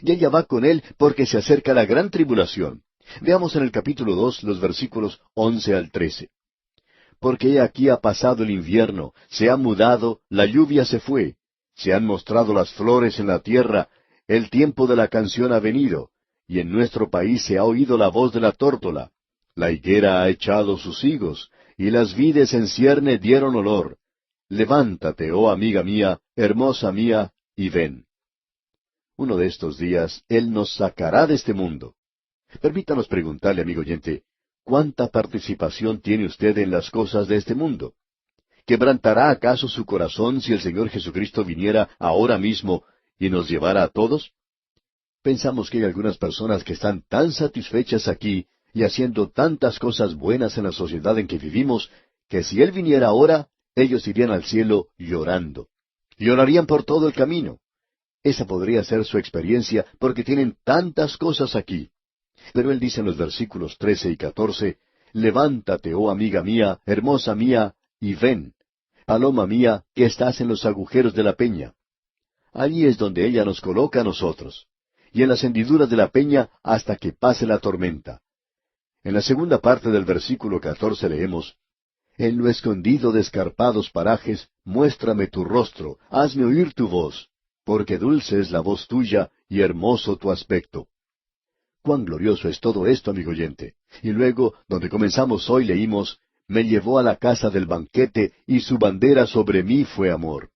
Y ella va con él porque se acerca la gran tribulación. Veamos en el capítulo 2 los versículos 11 al 13. Porque he aquí ha pasado el invierno, se ha mudado, la lluvia se fue, se han mostrado las flores en la tierra, el tiempo de la canción ha venido, y en nuestro país se ha oído la voz de la tórtola. La higuera ha echado sus higos, y las vides en cierne dieron olor. Levántate, oh amiga mía, hermosa mía, y ven. Uno de estos días Él nos sacará de este mundo. Permítanos preguntarle, amigo oyente, ¿cuánta participación tiene usted en las cosas de este mundo? ¿Quebrantará acaso su corazón si el Señor Jesucristo viniera ahora mismo y nos llevara a todos? Pensamos que hay algunas personas que están tan satisfechas aquí y haciendo tantas cosas buenas en la sociedad en que vivimos, que si Él viniera ahora, ellos irían al cielo llorando. Llorarían por todo el camino. Esa podría ser su experiencia porque tienen tantas cosas aquí. Pero Él dice en los versículos 13 y 14, Levántate, oh amiga mía, hermosa mía, y ven, paloma mía, que estás en los agujeros de la peña. Allí es donde ella nos coloca a nosotros, y en las hendiduras de la peña hasta que pase la tormenta. En la segunda parte del versículo 14 leemos, En lo escondido de escarpados parajes, muéstrame tu rostro, hazme oír tu voz, porque dulce es la voz tuya y hermoso tu aspecto. Cuán glorioso es todo esto, amigo oyente. Y luego, donde comenzamos hoy, leímos, Me llevó a la casa del banquete, y su bandera sobre mí fue amor.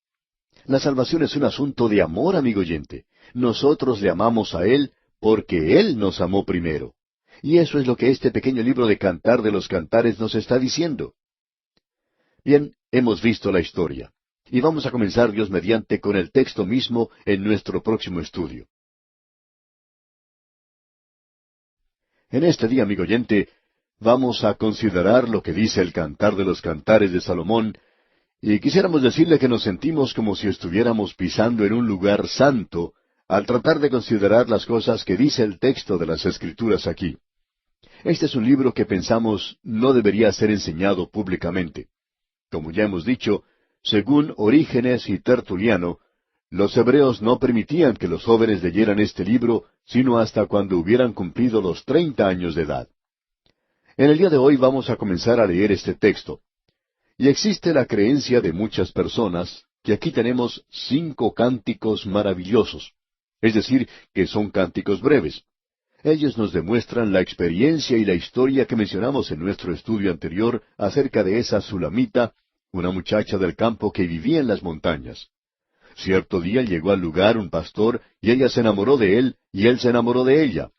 La salvación es un asunto de amor, amigo oyente. Nosotros le amamos a Él porque Él nos amó primero. Y eso es lo que este pequeño libro de Cantar de los Cantares nos está diciendo. Bien, hemos visto la historia. Y vamos a comenzar, Dios mediante, con el texto mismo en nuestro próximo estudio. En este día, amigo oyente, vamos a considerar lo que dice el Cantar de los Cantares de Salomón, y quisiéramos decirle que nos sentimos como si estuviéramos pisando en un lugar santo al tratar de considerar las cosas que dice el texto de las Escrituras aquí. Este es un libro que pensamos no debería ser enseñado públicamente. Como ya hemos dicho, según Orígenes y Tertuliano, los hebreos no permitían que los jóvenes leyeran este libro sino hasta cuando hubieran cumplido los 30 años de edad. En el día de hoy vamos a comenzar a leer este texto. Y existe la creencia de muchas personas que aquí tenemos 5 cánticos maravillosos, es decir, que son cánticos breves. Ellos nos demuestran la experiencia y la historia que mencionamos en nuestro estudio anterior acerca de esa Sulamita, una muchacha del campo que vivía en las montañas. Cierto día llegó al lugar un pastor y ella se enamoró de él y él se enamoró de ella.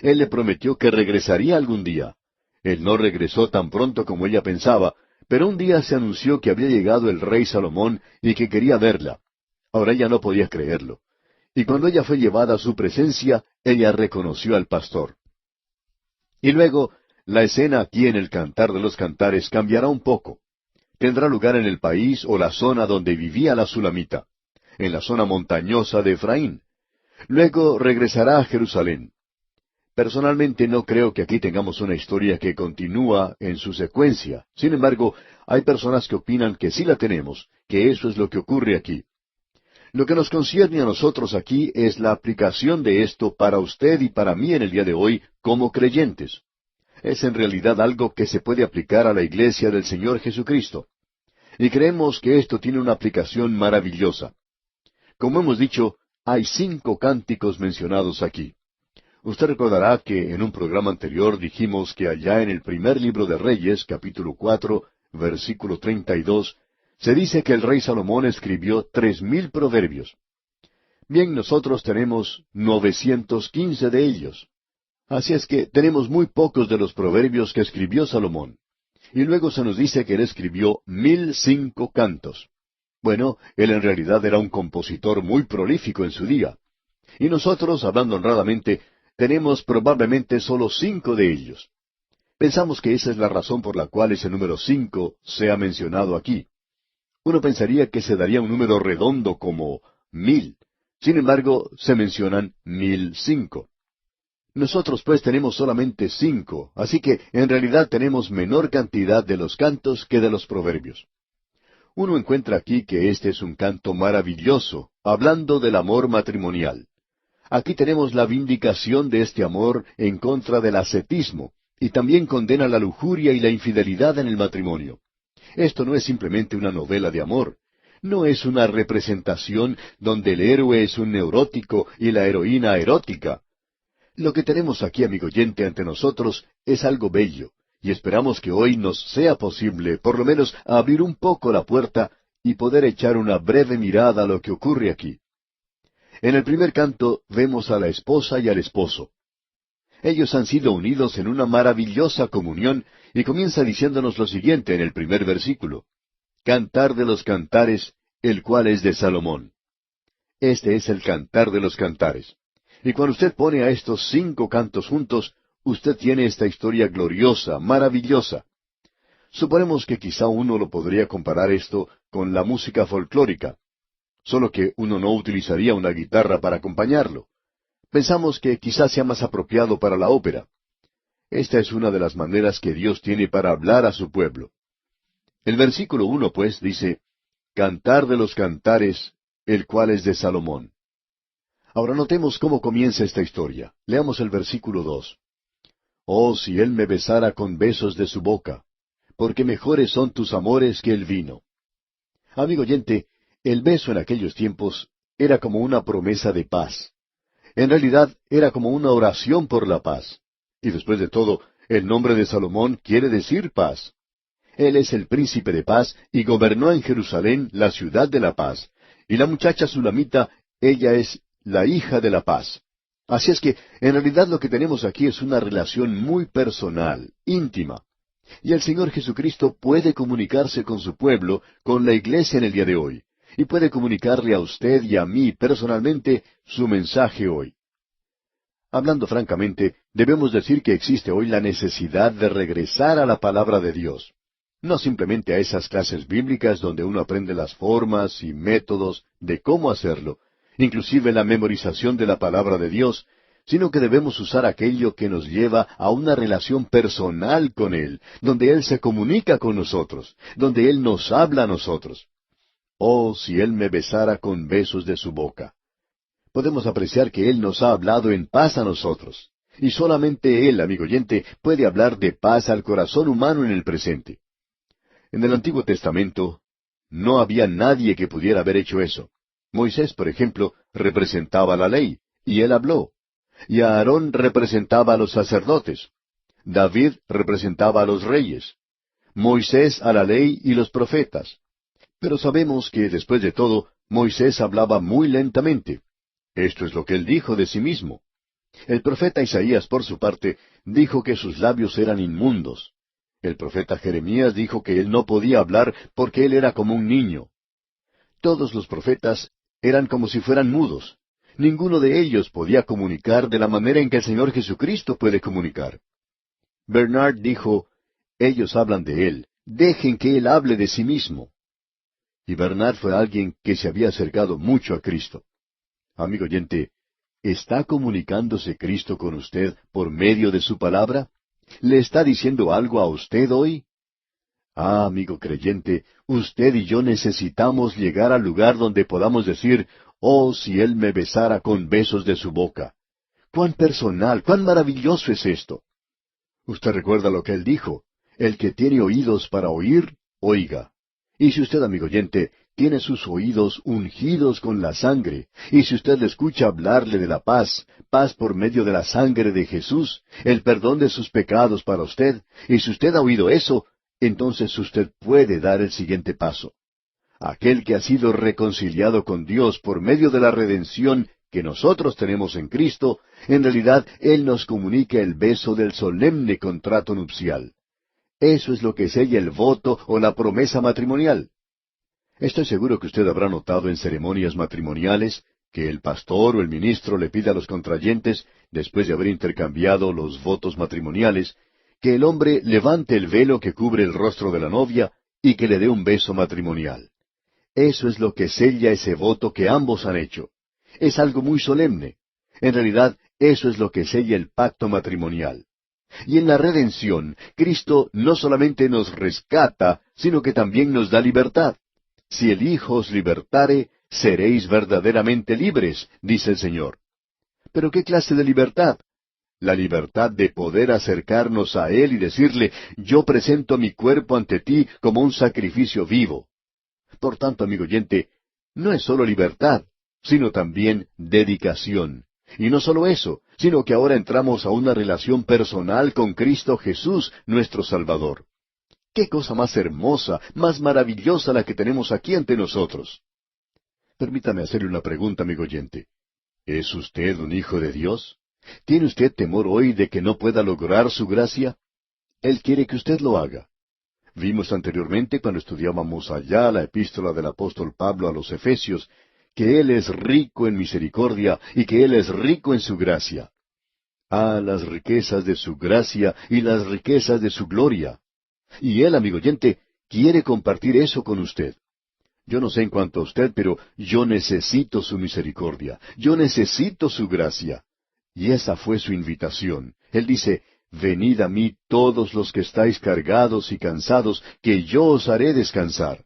Él le prometió que regresaría algún día. Él no regresó tan pronto como ella pensaba, pero un día se anunció que había llegado el rey Salomón y que quería verla. Ahora ella no podía creerlo. Y cuando ella fue llevada a su presencia, ella reconoció al pastor. Y luego, la escena aquí en el Cantar de los Cantares cambiará un poco. Tendrá lugar en el país o la zona donde vivía la Sulamita, en la zona montañosa de Efraín. Luego regresará a Jerusalén. Personalmente no creo que aquí tengamos una historia que continúa en su secuencia. Sin embargo, hay personas que opinan que sí la tenemos, que eso es lo que ocurre aquí. Lo que nos concierne a nosotros aquí es la aplicación de esto para usted y para mí en el día de hoy como creyentes. Es en realidad algo que se puede aplicar a la iglesia del Señor Jesucristo. Y creemos que esto tiene una aplicación maravillosa. Como hemos dicho, hay 5 cánticos mencionados aquí. Usted recordará que en un programa anterior dijimos que allá en el primer libro de Reyes, capítulo 4, versículo 32, se dice que el rey Salomón escribió 3,000 proverbios. Bien, nosotros tenemos 915 de ellos. Así es que tenemos muy pocos de los proverbios que escribió Salomón. Y luego se nos dice que él escribió 1,005 cantos. Bueno, él en realidad era un compositor muy prolífico en su día. Y nosotros, hablando honradamente, tenemos probablemente solo 5 de ellos. Pensamos que esa es la razón por la cual ese número 5 se ha mencionado aquí. Uno pensaría que se daría un número redondo como 1000. Sin embargo, se mencionan 1005. Nosotros pues tenemos solamente 5, así que en realidad tenemos menor cantidad de los cantos que de los proverbios. Uno encuentra aquí que este es un canto maravilloso, hablando del amor matrimonial. Aquí tenemos la vindicación de este amor en contra del ascetismo, y también condena la lujuria y la infidelidad en el matrimonio. Esto no es simplemente una novela de amor, no es una representación donde el héroe es un neurótico y la heroína erótica. Lo que tenemos aquí, amigo oyente, ante nosotros es algo bello, y esperamos que hoy nos sea posible, por lo menos, abrir un poco la puerta y poder echar una breve mirada a lo que ocurre aquí. En el primer canto vemos a la esposa y al esposo. Ellos han sido unidos en una maravillosa comunión, y comienza diciéndonos lo siguiente en el primer versículo: Cantar de los cantares, el cual es de Salomón. Este es el cantar de los cantares. Y cuando usted pone a estos 5 cantos juntos, usted tiene esta historia gloriosa, maravillosa. Suponemos que quizá uno lo podría comparar esto con la música folclórica, solo que uno no utilizaría una guitarra para acompañarlo. Pensamos que quizá sea más apropiado para la ópera. Esta es una de las maneras que Dios tiene para hablar a su pueblo. El versículo 1, pues, dice, Cantar de los cantares, el cual es de Salomón. Ahora notemos cómo comienza esta historia. Leamos el versículo 2. Oh, si él me besara con besos de su boca, porque mejores son tus amores que el vino. Amigo oyente, el beso en aquellos tiempos era como una promesa de paz. En realidad era como una oración por la paz. Y después de todo, el nombre de Salomón quiere decir paz. Él es el príncipe de paz y gobernó en Jerusalén, la ciudad de la paz. Y la muchacha sulamita, ella es la hija de la paz. Así es que, en realidad lo que tenemos aquí es una relación muy personal, íntima. Y el Señor Jesucristo puede comunicarse con su pueblo, con la iglesia en el día de hoy, y puede comunicarle a usted y a mí personalmente su mensaje hoy. Hablando francamente, debemos decir que existe hoy la necesidad de regresar a la palabra de Dios. No simplemente a esas clases bíblicas donde uno aprende las formas y métodos de cómo hacerlo, inclusive la memorización de la palabra de Dios, sino que debemos usar aquello que nos lleva a una relación personal con Él, donde Él se comunica con nosotros, donde Él nos habla a nosotros. Oh, si Él me besara con besos de su boca. Podemos apreciar que Él nos ha hablado en paz a nosotros. Y solamente Él, amigo oyente, puede hablar de paz al corazón humano en el presente. En el Antiguo Testamento no había nadie que pudiera haber hecho eso. Moisés, por ejemplo, representaba la ley, y él habló. Y Aarón representaba a los sacerdotes. David representaba a los reyes. Moisés a la ley y los profetas. Pero sabemos que, después de todo, Moisés hablaba muy lentamente. Esto es lo que él dijo de sí mismo. El profeta Isaías, por su parte, dijo que sus labios eran inmundos. El profeta Jeremías dijo que él no podía hablar porque él era como un niño. Todos los profetas eran como si fueran mudos. Ninguno de ellos podía comunicar de la manera en que el Señor Jesucristo puede comunicar. Bernard dijo, ellos hablan de Él, dejen que Él hable de sí mismo. Y Bernard fue alguien que se había acercado mucho a Cristo. Amigo oyente, ¿está comunicándose Cristo con usted por medio de su palabra? ¿Le está diciendo algo a usted hoy? Ah, amigo creyente, usted y yo necesitamos llegar al lugar donde podamos decir, oh, si Él me besara con besos de su boca. ¡Cuán personal, cuán maravilloso es esto! Usted recuerda lo que Él dijo, el que tiene oídos para oír, oiga. Y si usted, amigo oyente, tiene sus oídos ungidos con la sangre, y si usted le escucha hablarle de la paz, paz por medio de la sangre de Jesús, el perdón de sus pecados para usted, y si usted ha oído eso, entonces usted puede dar el siguiente paso. Aquel que ha sido reconciliado con Dios por medio de la redención que nosotros tenemos en Cristo, en realidad Él nos comunica el beso del solemne contrato nupcial. Eso es lo que sella el voto o la promesa matrimonial. Estoy seguro que usted habrá notado en ceremonias matrimoniales que el pastor o el ministro le pide a los contrayentes, después de haber intercambiado los votos matrimoniales, que el hombre levante el velo que cubre el rostro de la novia y que le dé un beso matrimonial. Eso es lo que sella ese voto que ambos han hecho. Es algo muy solemne. En realidad, eso es lo que sella el pacto matrimonial. Y en la redención, Cristo no solamente nos rescata, sino que también nos da libertad. Si el Hijo os libertare, seréis verdaderamente libres, dice el Señor. ¿Pero qué clase de libertad? La libertad de poder acercarnos a Él y decirle, yo presento mi cuerpo ante ti como un sacrificio vivo. Por tanto, amigo oyente, no es solo libertad, sino también dedicación. Y no solo eso, sino que ahora entramos a una relación personal con Cristo Jesús, nuestro Salvador. ¡Qué cosa más hermosa, más maravillosa la que tenemos aquí ante nosotros! Permítame hacerle una pregunta, amigo oyente. ¿Es usted un hijo de Dios? ¿Tiene usted temor hoy de que no pueda lograr su gracia? Él quiere que usted lo haga. Vimos anteriormente, cuando estudiábamos allá la epístola del apóstol Pablo a los Efesios, que Él es rico en misericordia y que Él es rico en su gracia. Ah, las riquezas de su gracia y las riquezas de su gloria. Y Él, amigo oyente, quiere compartir eso con usted. Yo no sé en cuanto a usted, pero yo necesito su misericordia. Yo necesito su gracia. Y esa fue su invitación. Él dice, venid a mí todos los que estáis cargados y cansados, que yo os haré descansar.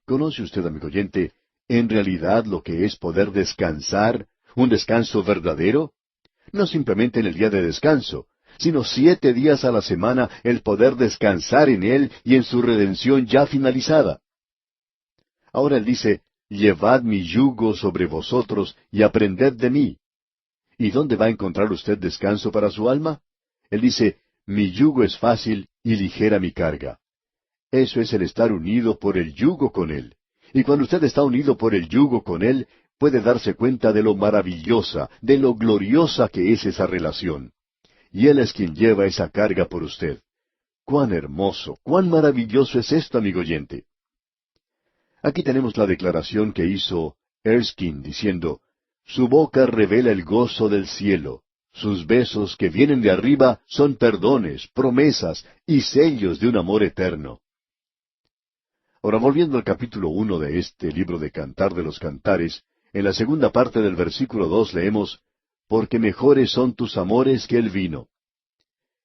¿Conoce usted, amigo oyente, en realidad lo que es poder descansar, un descanso verdadero? No simplemente en el día de descanso, sino 7 días a la semana el poder descansar en Él y en su redención ya finalizada. Ahora Él dice, llevad mi yugo sobre vosotros y aprended de mí. ¿Y dónde va a encontrar usted descanso para su alma? Él dice, mi yugo es fácil y ligera mi carga. Eso es el estar unido por el yugo con Él. Y cuando usted está unido por el yugo con Él, puede darse cuenta de lo maravillosa, de lo gloriosa que es esa relación. Y Él es quien lleva esa carga por usted. ¡Cuán hermoso, cuán maravilloso es esto, amigo oyente! Aquí tenemos la declaración que hizo Erskine diciendo, su boca revela el gozo del cielo. Sus besos que vienen de arriba son perdones, promesas y sellos de un amor eterno. Ahora, volviendo al capítulo 1 de este libro de Cantar de los Cantares, en la segunda parte del versículo 2 leemos, porque mejores son tus amores que el vino.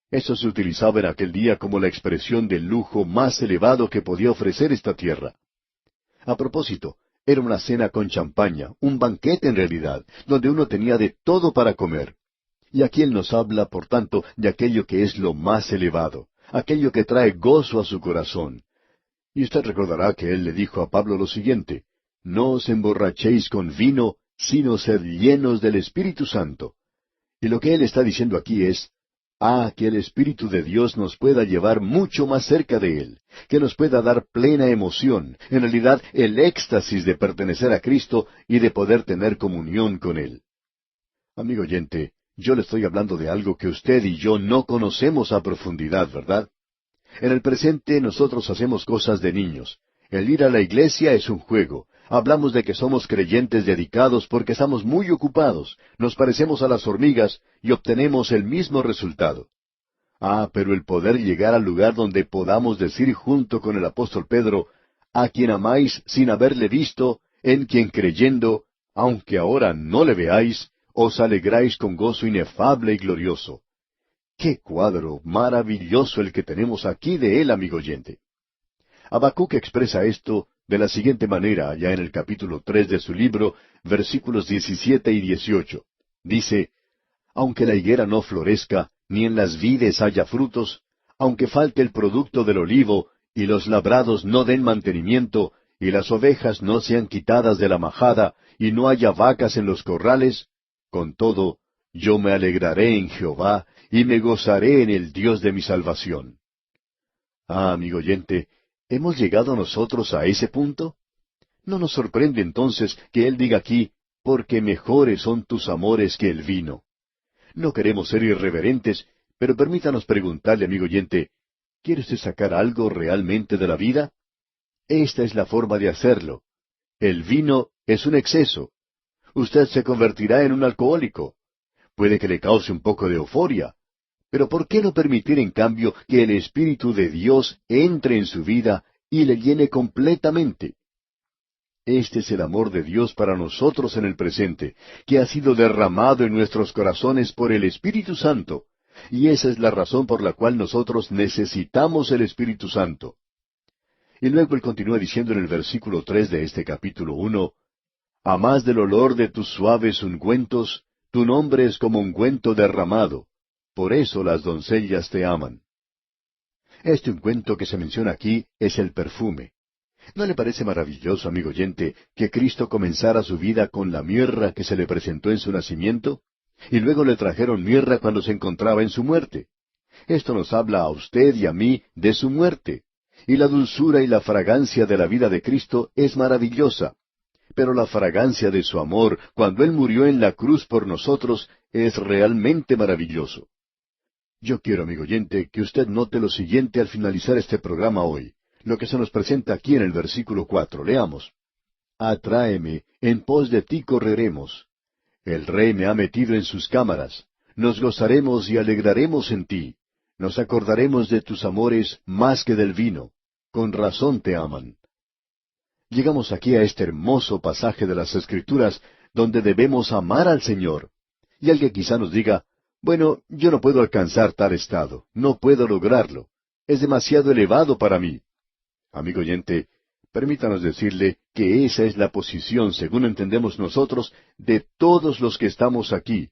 Eso se utilizaba en aquel día como la expresión del lujo más elevado que podía ofrecer esta tierra. A propósito, era una cena con champaña, un banquete en realidad, donde uno tenía de todo para comer. Y aquí Él nos habla, por tanto, de aquello que es lo más elevado, aquello que trae gozo a su corazón. Y usted recordará que Él le dijo a Pablo lo siguiente, no os emborrachéis con vino, sino sed llenos del Espíritu Santo. Y lo que Él está diciendo aquí es, que el Espíritu de Dios nos pueda llevar mucho más cerca de Él, que nos pueda dar plena emoción, en realidad el éxtasis de pertenecer a Cristo y de poder tener comunión con Él. Amigo oyente, yo le estoy hablando de algo que usted y yo no conocemos a profundidad, ¿verdad? En el presente nosotros hacemos cosas de niños. El ir a la iglesia es un juego. Hablamos de que somos creyentes dedicados porque estamos muy ocupados, nos parecemos a las hormigas y obtenemos el mismo resultado. Pero el poder llegar al lugar donde podamos decir junto con el apóstol Pedro, a quien amáis sin haberle visto, en quien creyendo, aunque ahora no le veáis, os alegráis con gozo inefable y glorioso. ¡Qué cuadro maravilloso el que tenemos aquí de él, amigo oyente! Habacuc expresa esto de la siguiente manera, allá en el capítulo 3 de su libro, versículos 17 y 18. Dice, aunque la higuera no florezca, ni en las vides haya frutos, aunque falte el producto del olivo, y los labrados no den mantenimiento, y las ovejas no sean quitadas de la majada, y no haya vacas en los corrales, con todo, yo me alegraré en Jehová, y me gozaré en el Dios de mi salvación. Amigo oyente, ¿hemos llegado nosotros a ese punto? ¿No nos sorprende entonces que Él diga aquí, porque mejores son tus amores que el vino? No queremos ser irreverentes, pero permítanos preguntarle, amigo oyente, ¿quiere usted sacar algo realmente de la vida? Esta es la forma de hacerlo. El vino es un exceso. Usted se convertirá en un alcohólico. Puede que le cause un poco de euforia. Pero ¿por qué no permitir en cambio que el Espíritu de Dios entre en su vida y le llene completamente? Este es el amor de Dios para nosotros en el presente, que ha sido derramado en nuestros corazones por el Espíritu Santo. Y esa es la razón por la cual nosotros necesitamos el Espíritu Santo. Y luego él continúa diciendo en el versículo 3 de este capítulo 1, a más del olor de tus suaves ungüentos, tu nombre es como ungüento derramado. Por eso las doncellas te aman. Este ungüento que se menciona aquí es el perfume. ¿No le parece maravilloso, amigo oyente, que Cristo comenzara su vida con la mirra que se le presentó en su nacimiento? Y luego le trajeron mirra cuando se encontraba en su muerte. Esto nos habla a usted y a mí de su muerte. Y la dulzura y la fragancia de la vida de Cristo es maravillosa. Pero la fragancia de su amor, cuando Él murió en la cruz por nosotros, es realmente maravilloso. Yo quiero, amigo oyente, que usted note lo siguiente al finalizar este programa hoy, lo que se nos presenta aquí en el versículo 4. Leamos. Atráeme, en pos de ti correremos. El Rey me ha metido en sus cámaras. Nos gozaremos y alegraremos en ti. Nos acordaremos de tus amores más que del vino. Con razón te aman. Llegamos aquí a este hermoso pasaje de las Escrituras donde debemos amar al Señor. Y alguien quizá nos diga, bueno, yo no puedo alcanzar tal estado, no puedo lograrlo. Es demasiado elevado para mí. Amigo oyente, permítanos decirle que esa es la posición, según entendemos nosotros, de todos los que estamos aquí.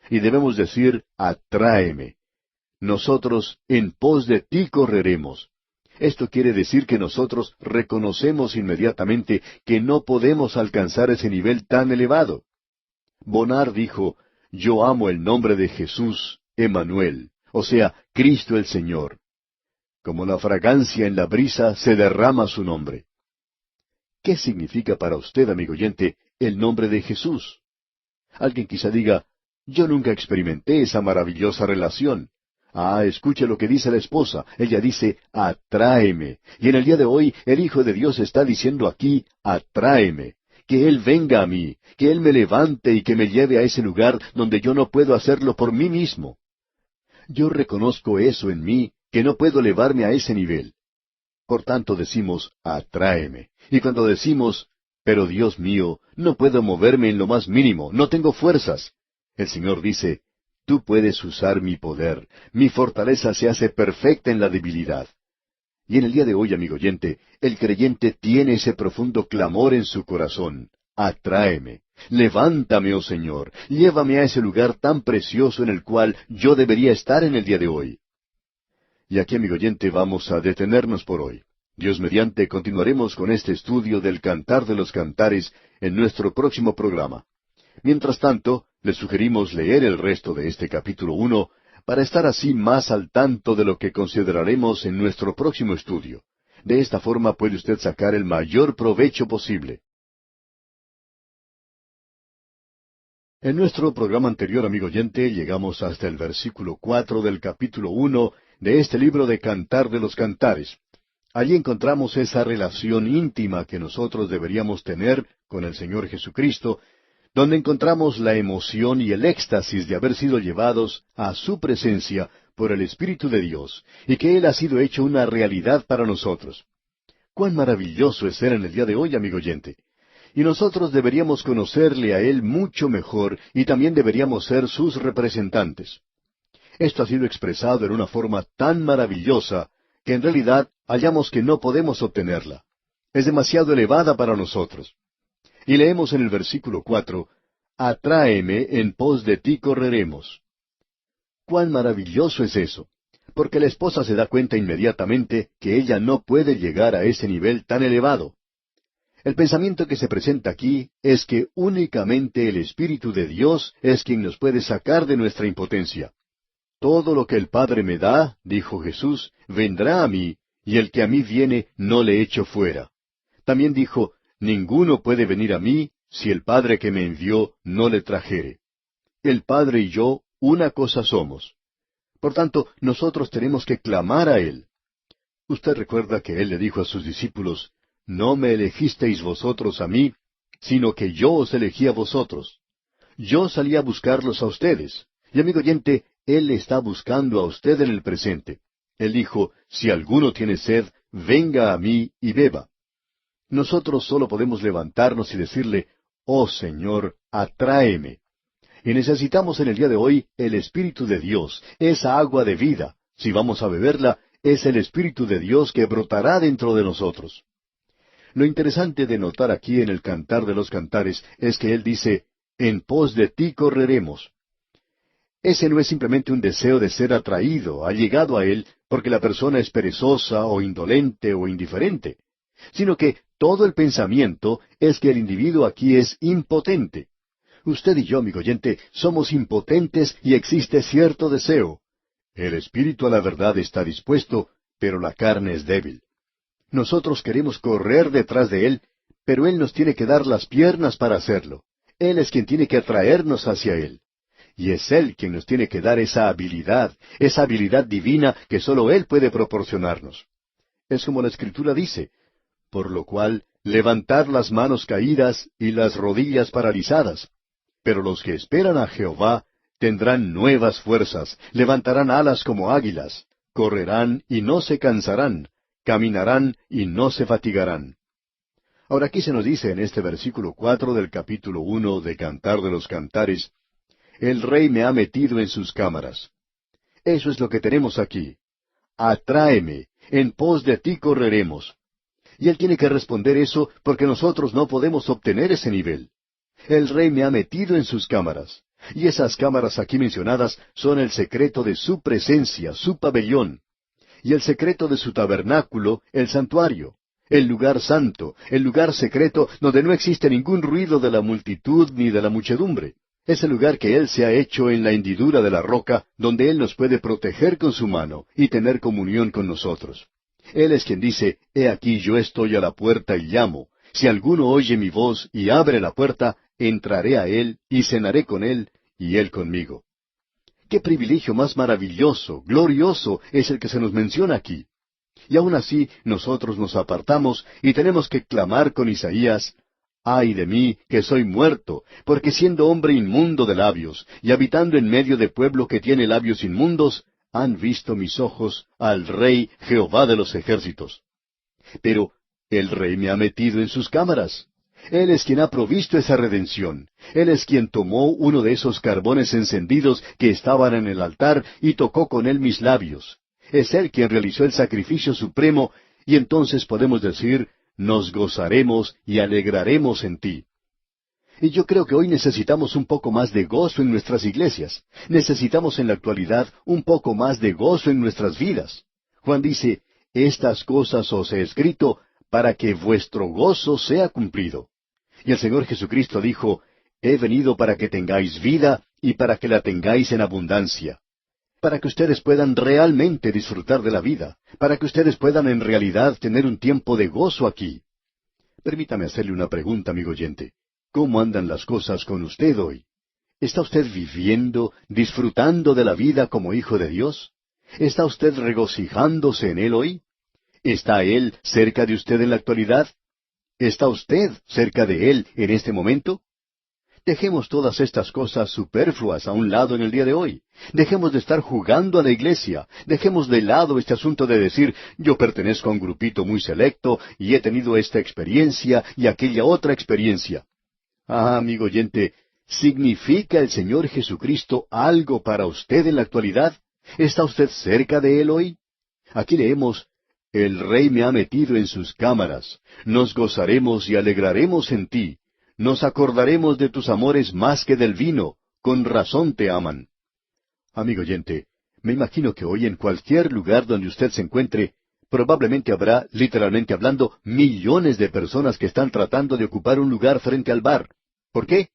Y debemos decir, atráeme. Nosotros en pos de ti correremos. Esto quiere decir que nosotros reconocemos inmediatamente que no podemos alcanzar ese nivel tan elevado. Bonar dijo, yo amo el nombre de Jesús, Emmanuel, o sea, Cristo el Señor. Como la fragancia en la brisa se derrama su nombre. ¿Qué significa para usted, amigo oyente, el nombre de Jesús? Alguien quizá diga, yo nunca experimenté esa maravillosa relación. Escuche lo que dice la esposa. Ella dice, atráeme. Y en el día de hoy, el Hijo de Dios está diciendo aquí, atráeme. Que Él venga a mí, que Él me levante y que me lleve a ese lugar donde yo no puedo hacerlo por mí mismo. Yo reconozco eso en mí, que no puedo elevarme a ese nivel. Por tanto decimos, atráeme. Y cuando decimos, pero Dios mío, no puedo moverme en lo más mínimo, no tengo fuerzas. El Señor dice, tú puedes usar mi poder, mi fortaleza se hace perfecta en la debilidad. Y en el día de hoy, amigo oyente, el creyente tiene ese profundo clamor en su corazón. Atráeme, levántame, oh Señor, llévame a ese lugar tan precioso en el cual yo debería estar en el día de hoy. Y aquí, amigo oyente, vamos a detenernos por hoy. Dios mediante, continuaremos con este estudio del Cantar de los Cantares en nuestro próximo programa. Mientras tanto, le sugerimos leer el resto de este capítulo 1 para estar así más al tanto de lo que consideraremos en nuestro próximo estudio. De esta forma puede usted sacar el mayor provecho posible. En nuestro programa anterior, amigo oyente, llegamos hasta el versículo 4 del capítulo 1 de este libro de Cantar de los Cantares. Allí encontramos esa relación íntima que nosotros deberíamos tener con el Señor Jesucristo, donde encontramos la emoción y el éxtasis de haber sido llevados a su presencia por el Espíritu de Dios, y que Él ha sido hecho una realidad para nosotros. ¡Cuán maravilloso es ser en el día de hoy, amigo oyente! Y nosotros deberíamos conocerle a Él mucho mejor, y también deberíamos ser sus representantes. Esto ha sido expresado en una forma tan maravillosa, que en realidad hallamos que no podemos obtenerla. Es demasiado elevada para nosotros. Y leemos en el versículo 4, atráeme, en pos de ti correremos. ¡Cuán maravilloso es eso! Porque la esposa se da cuenta inmediatamente que ella no puede llegar a ese nivel tan elevado. El pensamiento que se presenta aquí es que únicamente el Espíritu de Dios es quien nos puede sacar de nuestra impotencia. Todo lo que el Padre me da, dijo Jesús, vendrá a mí, y el que a mí viene no le echo fuera. También dijo, ninguno puede venir a mí si el Padre que me envió no le trajere. El Padre y yo una cosa somos. Por tanto, nosotros tenemos que clamar a Él. Usted recuerda que Él le dijo a sus discípulos, no me elegisteis vosotros a mí, sino que yo os elegí a vosotros. Yo salí a buscarlos a ustedes. Y amigo oyente, Él está buscando a usted en el presente. Él dijo, si alguno tiene sed, venga a mí y beba. Nosotros solo podemos levantarnos y decirle, oh Señor, atráeme. Y necesitamos en el día de hoy el Espíritu de Dios, esa agua de vida. Si vamos a beberla, es el Espíritu de Dios que brotará dentro de nosotros. Lo interesante de notar aquí en el Cantar de los Cantares es que él dice, en pos de ti correremos. Ese no es simplemente un deseo de ser atraído, allegado a él, porque la persona es perezosa o indolente o indiferente, sino que todo el pensamiento es que el individuo aquí es impotente. Usted y yo, amigo oyente, somos impotentes y existe cierto deseo. El espíritu a la verdad está dispuesto, pero la carne es débil. Nosotros queremos correr detrás de Él, pero Él nos tiene que dar las piernas para hacerlo. Él es quien tiene que atraernos hacia Él. Y es Él quien nos tiene que dar esa habilidad divina que solo Él puede proporcionarnos. Es como la Escritura dice, por lo cual, levantad las manos caídas y las rodillas paralizadas. Pero los que esperan a Jehová tendrán nuevas fuerzas, levantarán alas como águilas, correrán y no se cansarán, caminarán y no se fatigarán. Ahora aquí se nos dice en este versículo 4 del capítulo 1 de Cantar de los Cantares, el Rey me ha metido en sus cámaras. Eso es lo que tenemos aquí. Atráeme, en pos de ti correremos. Y Él tiene que responder eso porque nosotros no podemos obtener ese nivel. El Rey me ha metido en sus cámaras. Y esas cámaras aquí mencionadas son el secreto de su presencia, su pabellón. Y el secreto de su tabernáculo, el santuario. El lugar santo, el lugar secreto donde no existe ningún ruido de la multitud ni de la muchedumbre. Es el lugar que Él se ha hecho en la hendidura de la roca, donde Él nos puede proteger con su mano y tener comunión con nosotros. Él es quien dice, he aquí yo estoy a la puerta y llamo. Si alguno oye mi voz y abre la puerta, entraré a Él y cenaré con Él y Él conmigo. ¡Qué privilegio más maravilloso, glorioso es el que se nos menciona aquí! Y aún así nosotros nos apartamos y tenemos que clamar con Isaías, ¡ay de mí, que soy muerto! Porque siendo hombre inmundo de labios, y habitando en medio de pueblo que tiene labios inmundos, han visto mis ojos al Rey Jehová de los ejércitos. Pero el Rey me ha metido en sus cámaras. Él es quien ha provisto esa redención. Él es quien tomó uno de esos carbones encendidos que estaban en el altar y tocó con él mis labios. Es Él quien realizó el sacrificio supremo, y entonces podemos decir, nos gozaremos y alegraremos en ti. Y yo creo que hoy necesitamos un poco más de gozo en nuestras iglesias. Necesitamos en la actualidad un poco más de gozo en nuestras vidas. Juan dice, estas cosas os he escrito para que vuestro gozo sea cumplido. Y el Señor Jesucristo dijo, he venido para que tengáis vida y para que la tengáis en abundancia. Para que ustedes puedan realmente disfrutar de la vida, para que ustedes puedan en realidad tener un tiempo de gozo aquí. Permítame hacerle una pregunta, amigo oyente. ¿Cómo andan las cosas con usted hoy? ¿Está usted viviendo, disfrutando de la vida como hijo de Dios? ¿Está usted regocijándose en Él hoy? ¿Está Él cerca de usted en la actualidad? ¿Está usted cerca de Él en este momento? Dejemos todas estas cosas superfluas a un lado en el día de hoy. Dejemos de estar jugando a la iglesia. Dejemos de lado este asunto de decir, yo pertenezco a un grupito muy selecto y he tenido esta experiencia y aquella otra experiencia. Ah, amigo oyente, ¿significa el Señor Jesucristo algo para usted en la actualidad? ¿Está usted cerca de Él hoy? Aquí leemos, el Rey me ha metido en sus cámaras. Nos gozaremos y alegraremos en ti. Nos acordaremos de tus amores más que del vino, con razón te aman. Amigo oyente, me imagino que hoy en cualquier lugar donde usted se encuentre, probablemente habrá, literalmente hablando, millones de personas que están tratando de ocupar un lugar frente al bar. ¿Por qué?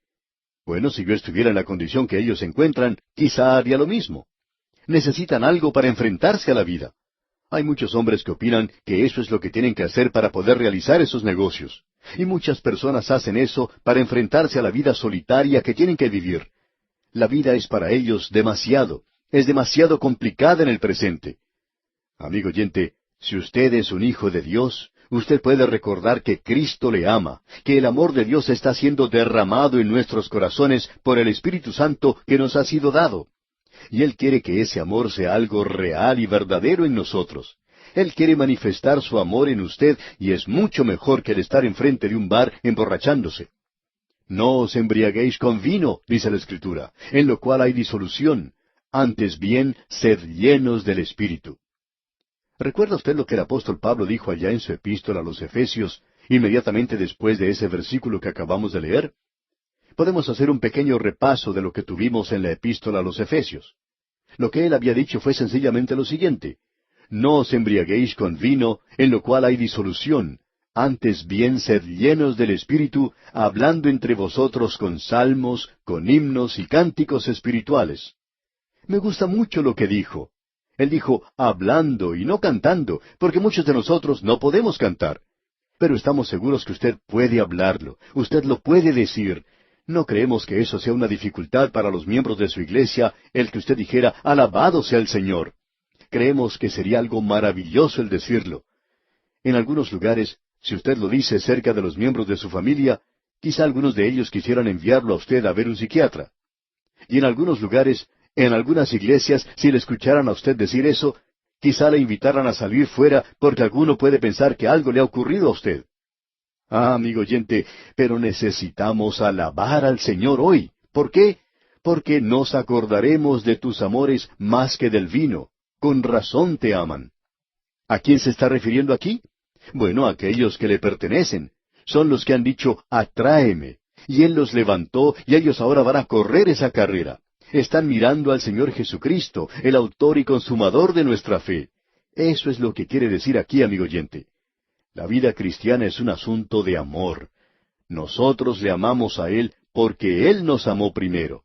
Bueno, si yo estuviera en la condición que ellos se encuentran, quizá haría lo mismo. Necesitan algo para enfrentarse a la vida. Hay muchos hombres que opinan que eso es lo que tienen que hacer para poder realizar esos negocios. Y muchas personas hacen eso para enfrentarse a la vida solitaria que tienen que vivir. La vida es para ellos es demasiado complicada en el presente. Amigo oyente, si usted es un hijo de Dios, usted puede recordar que Cristo le ama, que el amor de Dios está siendo derramado en nuestros corazones por el Espíritu Santo que nos ha sido dado. Y Él quiere que ese amor sea algo real y verdadero en nosotros. Él quiere manifestar su amor en usted y es mucho mejor que el estar enfrente de un bar emborrachándose. No os embriaguéis con vino, dice la Escritura, en lo cual hay disolución. Antes bien, sed llenos del Espíritu. ¿Recuerda usted lo que el apóstol Pablo dijo allá en su epístola a los Efesios, inmediatamente después de ese versículo que acabamos de leer? Podemos hacer un pequeño repaso de lo que tuvimos en la epístola a los Efesios. Lo que él había dicho fue sencillamente lo siguiente: no os embriaguéis con vino, en lo cual hay disolución. Antes bien sed llenos del Espíritu, hablando entre vosotros con salmos, con himnos y cánticos espirituales. Me gusta mucho lo que dijo. Él dijo hablando y no cantando, porque muchos de nosotros no podemos cantar. Pero estamos seguros que usted puede hablarlo, usted lo puede decir. No creemos que eso sea una dificultad para los miembros de su iglesia, el que usted dijera, alabado sea el Señor. Creemos que sería algo maravilloso el decirlo. En algunos lugares, si usted lo dice cerca de los miembros de su familia, quizá algunos de ellos quisieran enviarlo a usted a ver un psiquiatra. Y en algunos lugares, en algunas iglesias, si le escucharan a usted decir eso, quizá le invitaran a salir fuera porque alguno puede pensar que algo le ha ocurrido a usted. Ah, amigo oyente, pero necesitamos alabar al Señor hoy. ¿Por qué? Porque nos acordaremos de tus amores más que del vino. Con razón te aman. ¿A quién se está refiriendo aquí? Bueno, a aquellos que le pertenecen. Son los que han dicho, atráeme. Y Él los levantó y ellos ahora van a correr esa carrera. Están mirando al Señor Jesucristo, el autor y consumador de nuestra fe. Eso es lo que quiere decir aquí, amigo oyente. La vida cristiana es un asunto de amor. Nosotros le amamos a Él porque Él nos amó primero.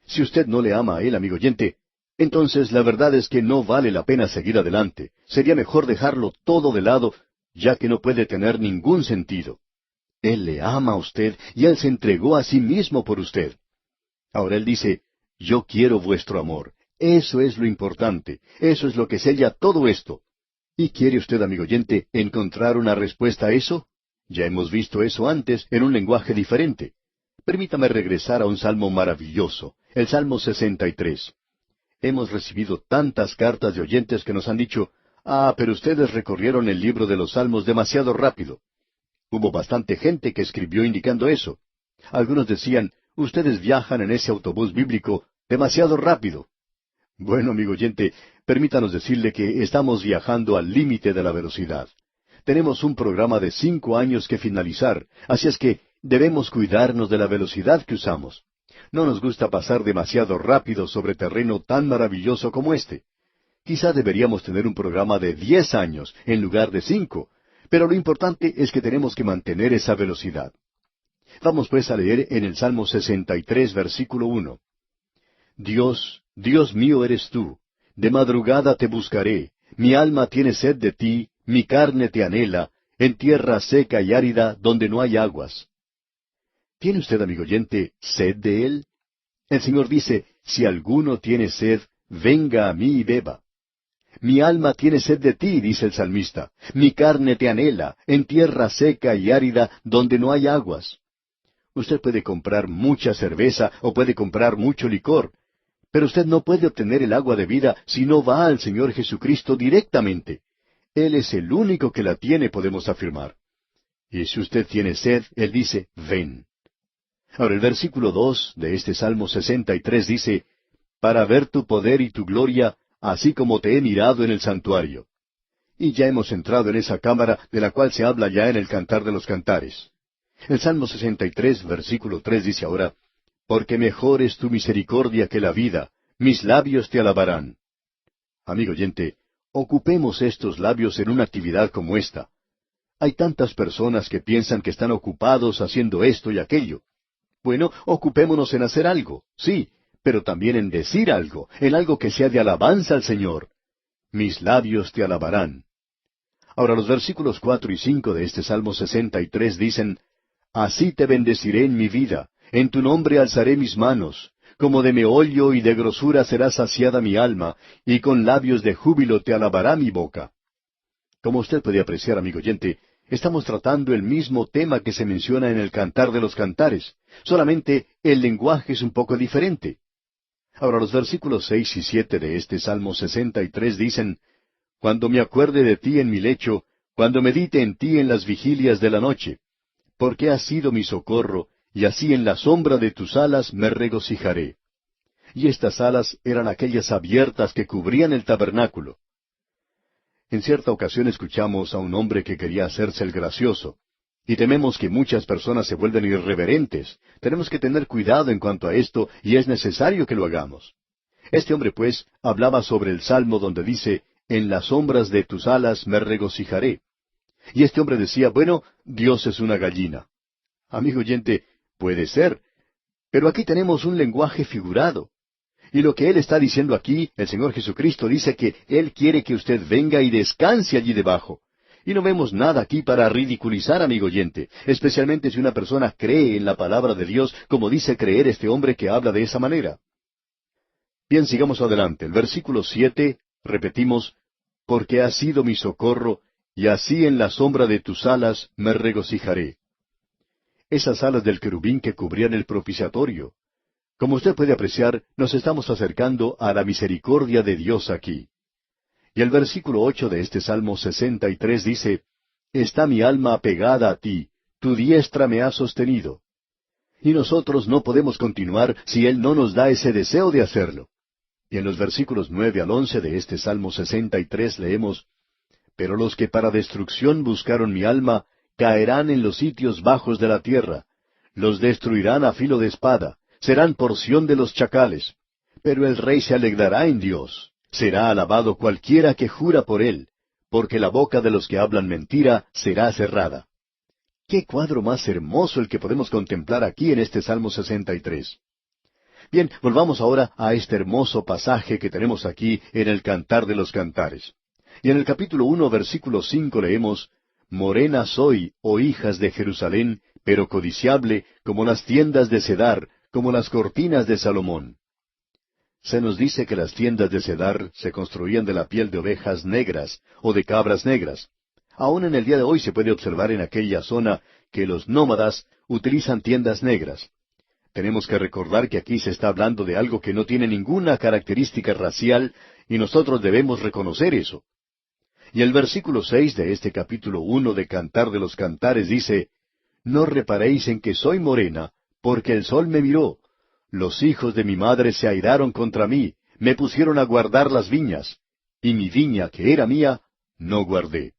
Si usted no le ama a Él, amigo oyente, entonces la verdad es que no vale la pena seguir adelante. Sería mejor dejarlo todo de lado, ya que no puede tener ningún sentido. Él le ama a usted y Él se entregó a sí mismo por usted. Ahora Él dice, yo quiero vuestro amor. Eso es lo importante. Eso es lo que sella todo esto. ¿Y quiere usted, amigo oyente, encontrar una respuesta a eso? Ya hemos visto eso antes en un lenguaje diferente. Permítame regresar a un salmo maravilloso, el Salmo 63. Hemos recibido tantas cartas de oyentes que nos han dicho, pero ustedes recorrieron el libro de los Salmos demasiado rápido. Hubo bastante gente que escribió indicando eso. Algunos decían, ustedes viajan en ese autobús bíblico demasiado rápido. Bueno, amigo oyente, permítanos decirle que estamos viajando al límite de la velocidad. Tenemos un programa de 5 años que finalizar, así es que debemos cuidarnos de la velocidad que usamos. No nos gusta pasar demasiado rápido sobre terreno tan maravilloso como este. Quizá deberíamos tener un programa de 10 años en lugar de 5, pero lo importante es que tenemos que mantener esa velocidad. Vamos pues a leer en el Salmo 63, versículo 1. Dios, Dios mío eres tú, de madrugada te buscaré, mi alma tiene sed de ti, mi carne te anhela, en tierra seca y árida donde no hay aguas. ¿Tiene usted, amigo oyente, sed de Él? El Señor dice, si alguno tiene sed, venga a mí y beba. Mi alma tiene sed de ti, dice el salmista, mi carne te anhela, en tierra seca y árida donde no hay aguas. Usted puede comprar mucha cerveza o puede comprar mucho licor, pero usted no puede obtener el agua de vida si no va al Señor Jesucristo directamente. Él es el único que la tiene, podemos afirmar. Y si usted tiene sed, Él dice, ven. Ahora el versículo 2 de este Salmo 63 dice, para ver tu poder y tu gloria, así como te he mirado en el santuario. Y ya hemos entrado en esa cámara de la cual se habla ya en el Cantar de los Cantares. El Salmo 63, versículo 3 dice ahora, porque mejor es tu misericordia que la vida, mis labios te alabarán. Amigo oyente, ocupemos estos labios en una actividad como esta. Hay tantas personas que piensan que están ocupados haciendo esto y aquello. Bueno, ocupémonos en hacer algo, sí, pero también en decir algo, en algo que sea de alabanza al Señor. Mis labios te alabarán. Ahora los versículos 4 y 5 de este Salmo 63 dicen, así te bendeciré en mi vida, en tu nombre alzaré mis manos, como de meollo y de grosura será saciada mi alma, y con labios de júbilo te alabará mi boca. Como usted puede apreciar, amigo oyente, estamos tratando el mismo tema que se menciona en el Cantar de los Cantares, solamente el lenguaje es un poco diferente. Ahora los versículos 6 y 7 de este Salmo 63 dicen, cuando me acuerde de ti en mi lecho, cuando medite en ti en las vigilias de la noche. Porque has sido mi socorro, y así en la sombra de tus alas me regocijaré. Y estas alas eran aquellas abiertas que cubrían el tabernáculo. En cierta ocasión escuchamos a un hombre que quería hacerse el gracioso, y tememos que muchas personas se vuelven irreverentes. Tenemos que tener cuidado en cuanto a esto, y es necesario que lo hagamos. Este hombre, pues, hablaba sobre el Salmo donde dice, en las sombras de tus alas me regocijaré. Y este hombre decía, bueno, Dios es una gallina. Amigo oyente, puede ser, pero aquí tenemos un lenguaje figurado. Y lo que Él está diciendo aquí, el Señor Jesucristo dice que Él quiere que usted venga y descanse allí debajo. Y no vemos nada aquí para ridiculizar, amigo oyente, especialmente si una persona cree en la palabra de Dios, como dice creer este hombre que habla de esa manera. Bien, sigamos adelante. El versículo 7, repetimos, porque has sido mi socorro, y así en la sombra de tus alas me regocijaré. Esas alas del querubín que cubrían el propiciatorio. Como usted puede apreciar, nos estamos acercando a la misericordia de Dios aquí. Y el versículo 8 de este Salmo 63 dice, está mi alma apegada a ti, tu diestra me ha sostenido. Y nosotros no podemos continuar si Él no nos da ese deseo de hacerlo. Y en los versículos 9 al 11 de este Salmo 63 leemos, pero los que para destrucción buscaron mi alma, caerán en los sitios bajos de la tierra. Los destruirán a filo de espada, serán porción de los chacales. Pero el rey se alegrará en Dios. Será alabado cualquiera que jura por él, porque la boca de los que hablan mentira será cerrada. ¡Qué cuadro más hermoso el que podemos contemplar aquí en este Salmo 63! Bien, volvamos ahora a este hermoso pasaje que tenemos aquí en el Cantar de los Cantares. Y en el capítulo 1, versículo 5 leemos, morena soy, oh hijas de Jerusalén, pero codiciable, como las tiendas de Cedar, como las cortinas de Salomón. Se nos dice que las tiendas de Cedar se construían de la piel de ovejas negras o de cabras negras. Aún en el día de hoy se puede observar en aquella zona que los nómadas utilizan tiendas negras. Tenemos que recordar que aquí se está hablando de algo que no tiene ninguna característica racial y nosotros debemos reconocer eso. Y el versículo 6 de este capítulo 1 de Cantar de los Cantares dice, no reparéis en que soy morena, porque el sol me miró. Los hijos de mi madre se airaron contra mí, me pusieron a guardar las viñas, y mi viña, que era mía, no guardé.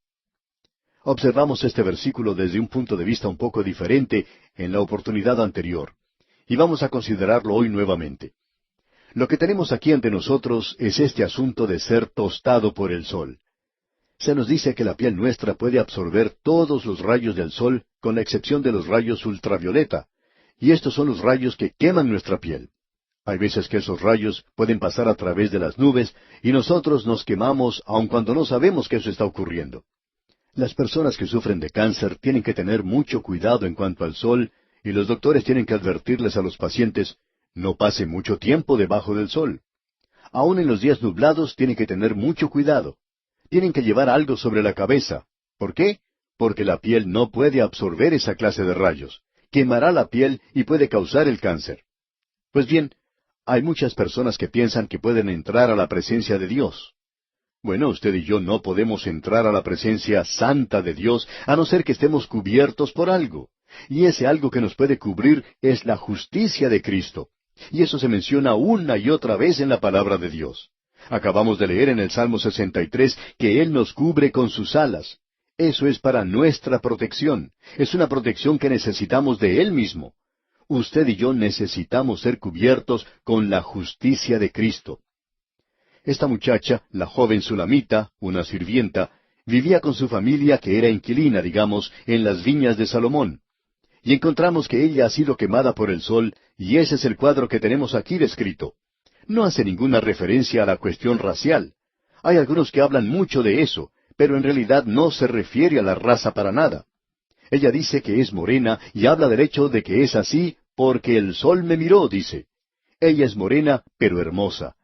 Observamos este versículo desde un punto de vista un poco diferente en la oportunidad anterior, y vamos a considerarlo hoy nuevamente. Lo que tenemos aquí ante nosotros es este asunto de ser tostado por el sol. Se nos dice que la piel nuestra puede absorber todos los rayos del sol, con la excepción de los rayos ultravioleta, y estos son los rayos que queman nuestra piel. Hay veces que esos rayos pueden pasar a través de las nubes, y nosotros nos quemamos aun cuando no sabemos que eso está ocurriendo. Las personas que sufren de cáncer tienen que tener mucho cuidado en cuanto al sol, y los doctores tienen que advertirles a los pacientes, no pase mucho tiempo debajo del sol. Aún en los días nublados tienen que tener mucho cuidado. Tienen que llevar algo sobre la cabeza. ¿Por qué? Porque la piel no puede absorber esa clase de rayos. Quemará la piel y puede causar el cáncer. Pues bien, hay muchas personas que piensan que pueden entrar a la presencia de Dios. Bueno, usted y yo no podemos entrar a la presencia santa de Dios a no ser que estemos cubiertos por algo. Y ese algo que nos puede cubrir es la justicia de Cristo. Y eso se menciona una y otra vez en la palabra de Dios. Acabamos de leer en el Salmo 63 que Él nos cubre con sus alas. Eso es para nuestra protección. Es una protección que necesitamos de Él mismo. Usted y yo necesitamos ser cubiertos con la justicia de Cristo. Esta muchacha, la joven sulamita, una sirvienta, vivía con su familia que era inquilina, digamos, en las viñas de Salomón. Y encontramos que ella ha sido quemada por el sol, y ese es el cuadro que tenemos aquí descrito. No hace ninguna referencia a la cuestión racial. Hay algunos que hablan mucho de eso, pero en realidad no se refiere a la raza para nada. Ella dice que es morena y habla del hecho de que es así porque el sol me miró, dice. Ella es morena, pero hermosa.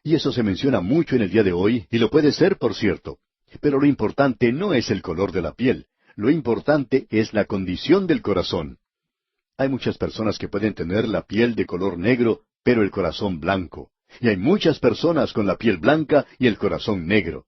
Y eso se menciona mucho en el día de hoy, y lo puede ser, por cierto. Pero lo importante no es el color de la piel. Lo importante es la condición del corazón. Hay muchas personas que pueden tener la piel de color negro, pero el corazón blanco. Y hay muchas personas con la piel blanca y el corazón negro.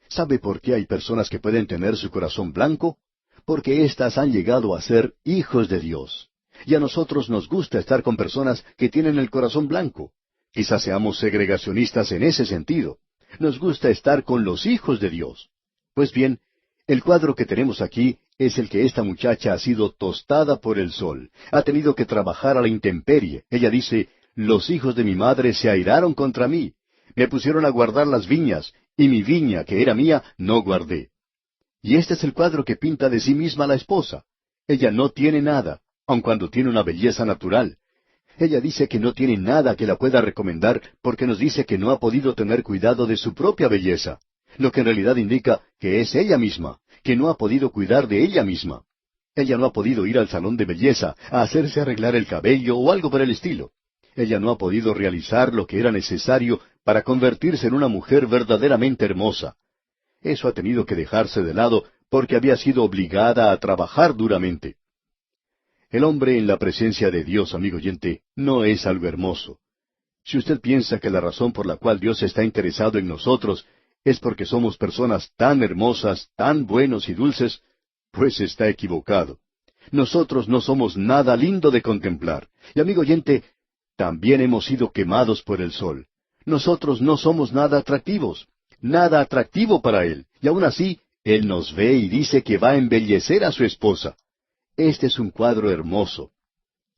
¿Sabe por qué hay personas que pueden tener su corazón blanco? Porque éstas han llegado a ser hijos de Dios. Y a nosotros nos gusta estar con personas que tienen el corazón blanco. Quizás seamos segregacionistas en ese sentido. Nos gusta estar con los hijos de Dios. Pues bien, el cuadro que tenemos aquí es el que esta muchacha ha sido tostada por el sol. Ha tenido que trabajar a la intemperie. Ella dice, los hijos de mi madre se airaron contra mí. Me pusieron a guardar las viñas, y mi viña, que era mía, no guardé. Y este es el cuadro que pinta de sí misma la esposa. Ella no tiene nada, aun cuando tiene una belleza natural. Ella dice que no tiene nada que la pueda recomendar porque nos dice que no ha podido tener cuidado de su propia belleza, lo que en realidad indica que es ella misma, que no ha podido cuidar de ella misma. Ella no ha podido ir al salón de belleza, a hacerse arreglar el cabello o algo por el estilo. Ella no ha podido realizar lo que era necesario para convertirse en una mujer verdaderamente hermosa. Eso ha tenido que dejarse de lado porque había sido obligada a trabajar duramente. El hombre en la presencia de Dios, amigo oyente, no es algo hermoso. Si usted piensa que la razón por la cual Dios está interesado en nosotros es porque somos personas tan hermosas, tan buenos y dulces, pues está equivocado. Nosotros no somos nada lindo de contemplar. Y amigo oyente, también hemos sido quemados por el sol. Nosotros no somos nada atractivos, nada atractivo para Él. Y aún así, Él nos ve y dice que va a embellecer a su esposa. Este es un cuadro hermoso.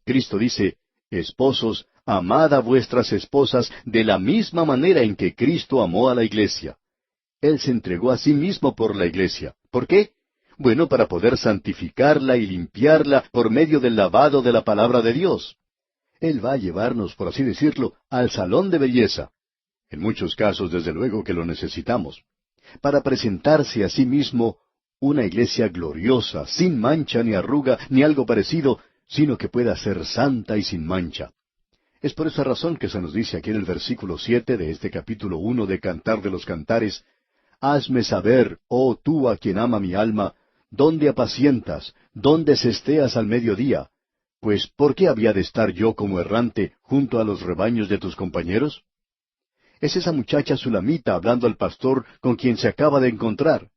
Cristo dice, esposos, amad a vuestras esposas de la misma manera en que Cristo amó a la iglesia. Él se entregó a sí mismo por la iglesia. ¿Por qué? Bueno, para poder santificarla y limpiarla por medio del lavado de la palabra de Dios. Él va a llevarnos, por así decirlo, al salón de belleza. En muchos casos, desde luego que lo necesitamos. Para presentarse a sí mismo una iglesia gloriosa, sin mancha ni arruga ni algo parecido, sino que pueda ser santa y sin mancha. Es por esa razón que se nos dice aquí en el versículo 7 de este capítulo 1 de Cantar de los Cantares, hazme saber, oh tú a quien ama mi alma, dónde apacientas, dónde cesteas al mediodía. Pues, ¿por qué había de estar yo como errante junto a los rebaños de tus compañeros? Es esa muchacha sulamita hablando al pastor con quien se acaba de encontrar.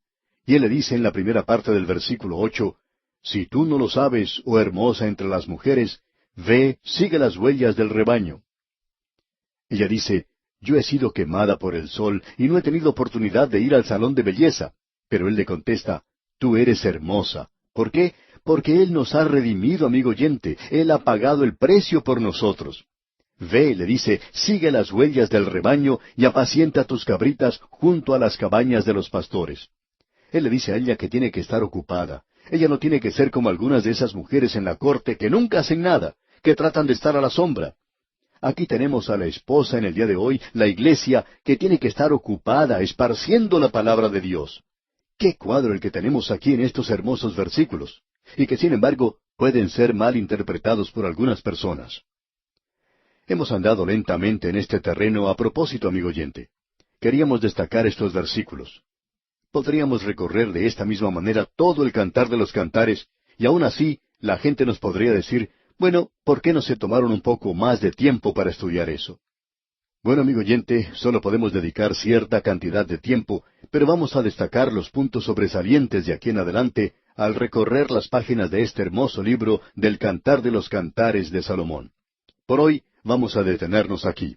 Y él le dice en la primera parte del versículo 8, si tú no lo sabes, oh hermosa entre las mujeres, ve, sigue las huellas del rebaño. Ella dice, yo he sido quemada por el sol y no he tenido oportunidad de ir al salón de belleza. Pero él le contesta, tú eres hermosa. ¿Por qué? Porque Él nos ha redimido, amigo oyente. Él ha pagado el precio por nosotros. Ve, le dice, sigue las huellas del rebaño y apacienta tus cabritas junto a las cabañas de los pastores. Él le dice a ella que tiene que estar ocupada. Ella no tiene que ser como algunas de esas mujeres en la corte que nunca hacen nada, que tratan de estar a la sombra. Aquí tenemos a la esposa en el día de hoy, la iglesia, que tiene que estar ocupada, esparciendo la palabra de Dios. ¡Qué cuadro el que tenemos aquí en estos hermosos versículos! Y que sin embargo pueden ser mal interpretados por algunas personas. Hemos andado lentamente en este terreno a propósito, amigo oyente. Queríamos destacar estos versículos. Podríamos recorrer de esta misma manera todo el Cantar de los Cantares, y aún así la gente nos podría decir, bueno, ¿por qué no se tomaron un poco más de tiempo para estudiar eso? Bueno, amigo oyente, solo podemos dedicar cierta cantidad de tiempo, pero vamos a destacar los puntos sobresalientes de aquí en adelante al recorrer las páginas de este hermoso libro del Cantar de los Cantares de Salomón. Por hoy vamos a detenernos aquí.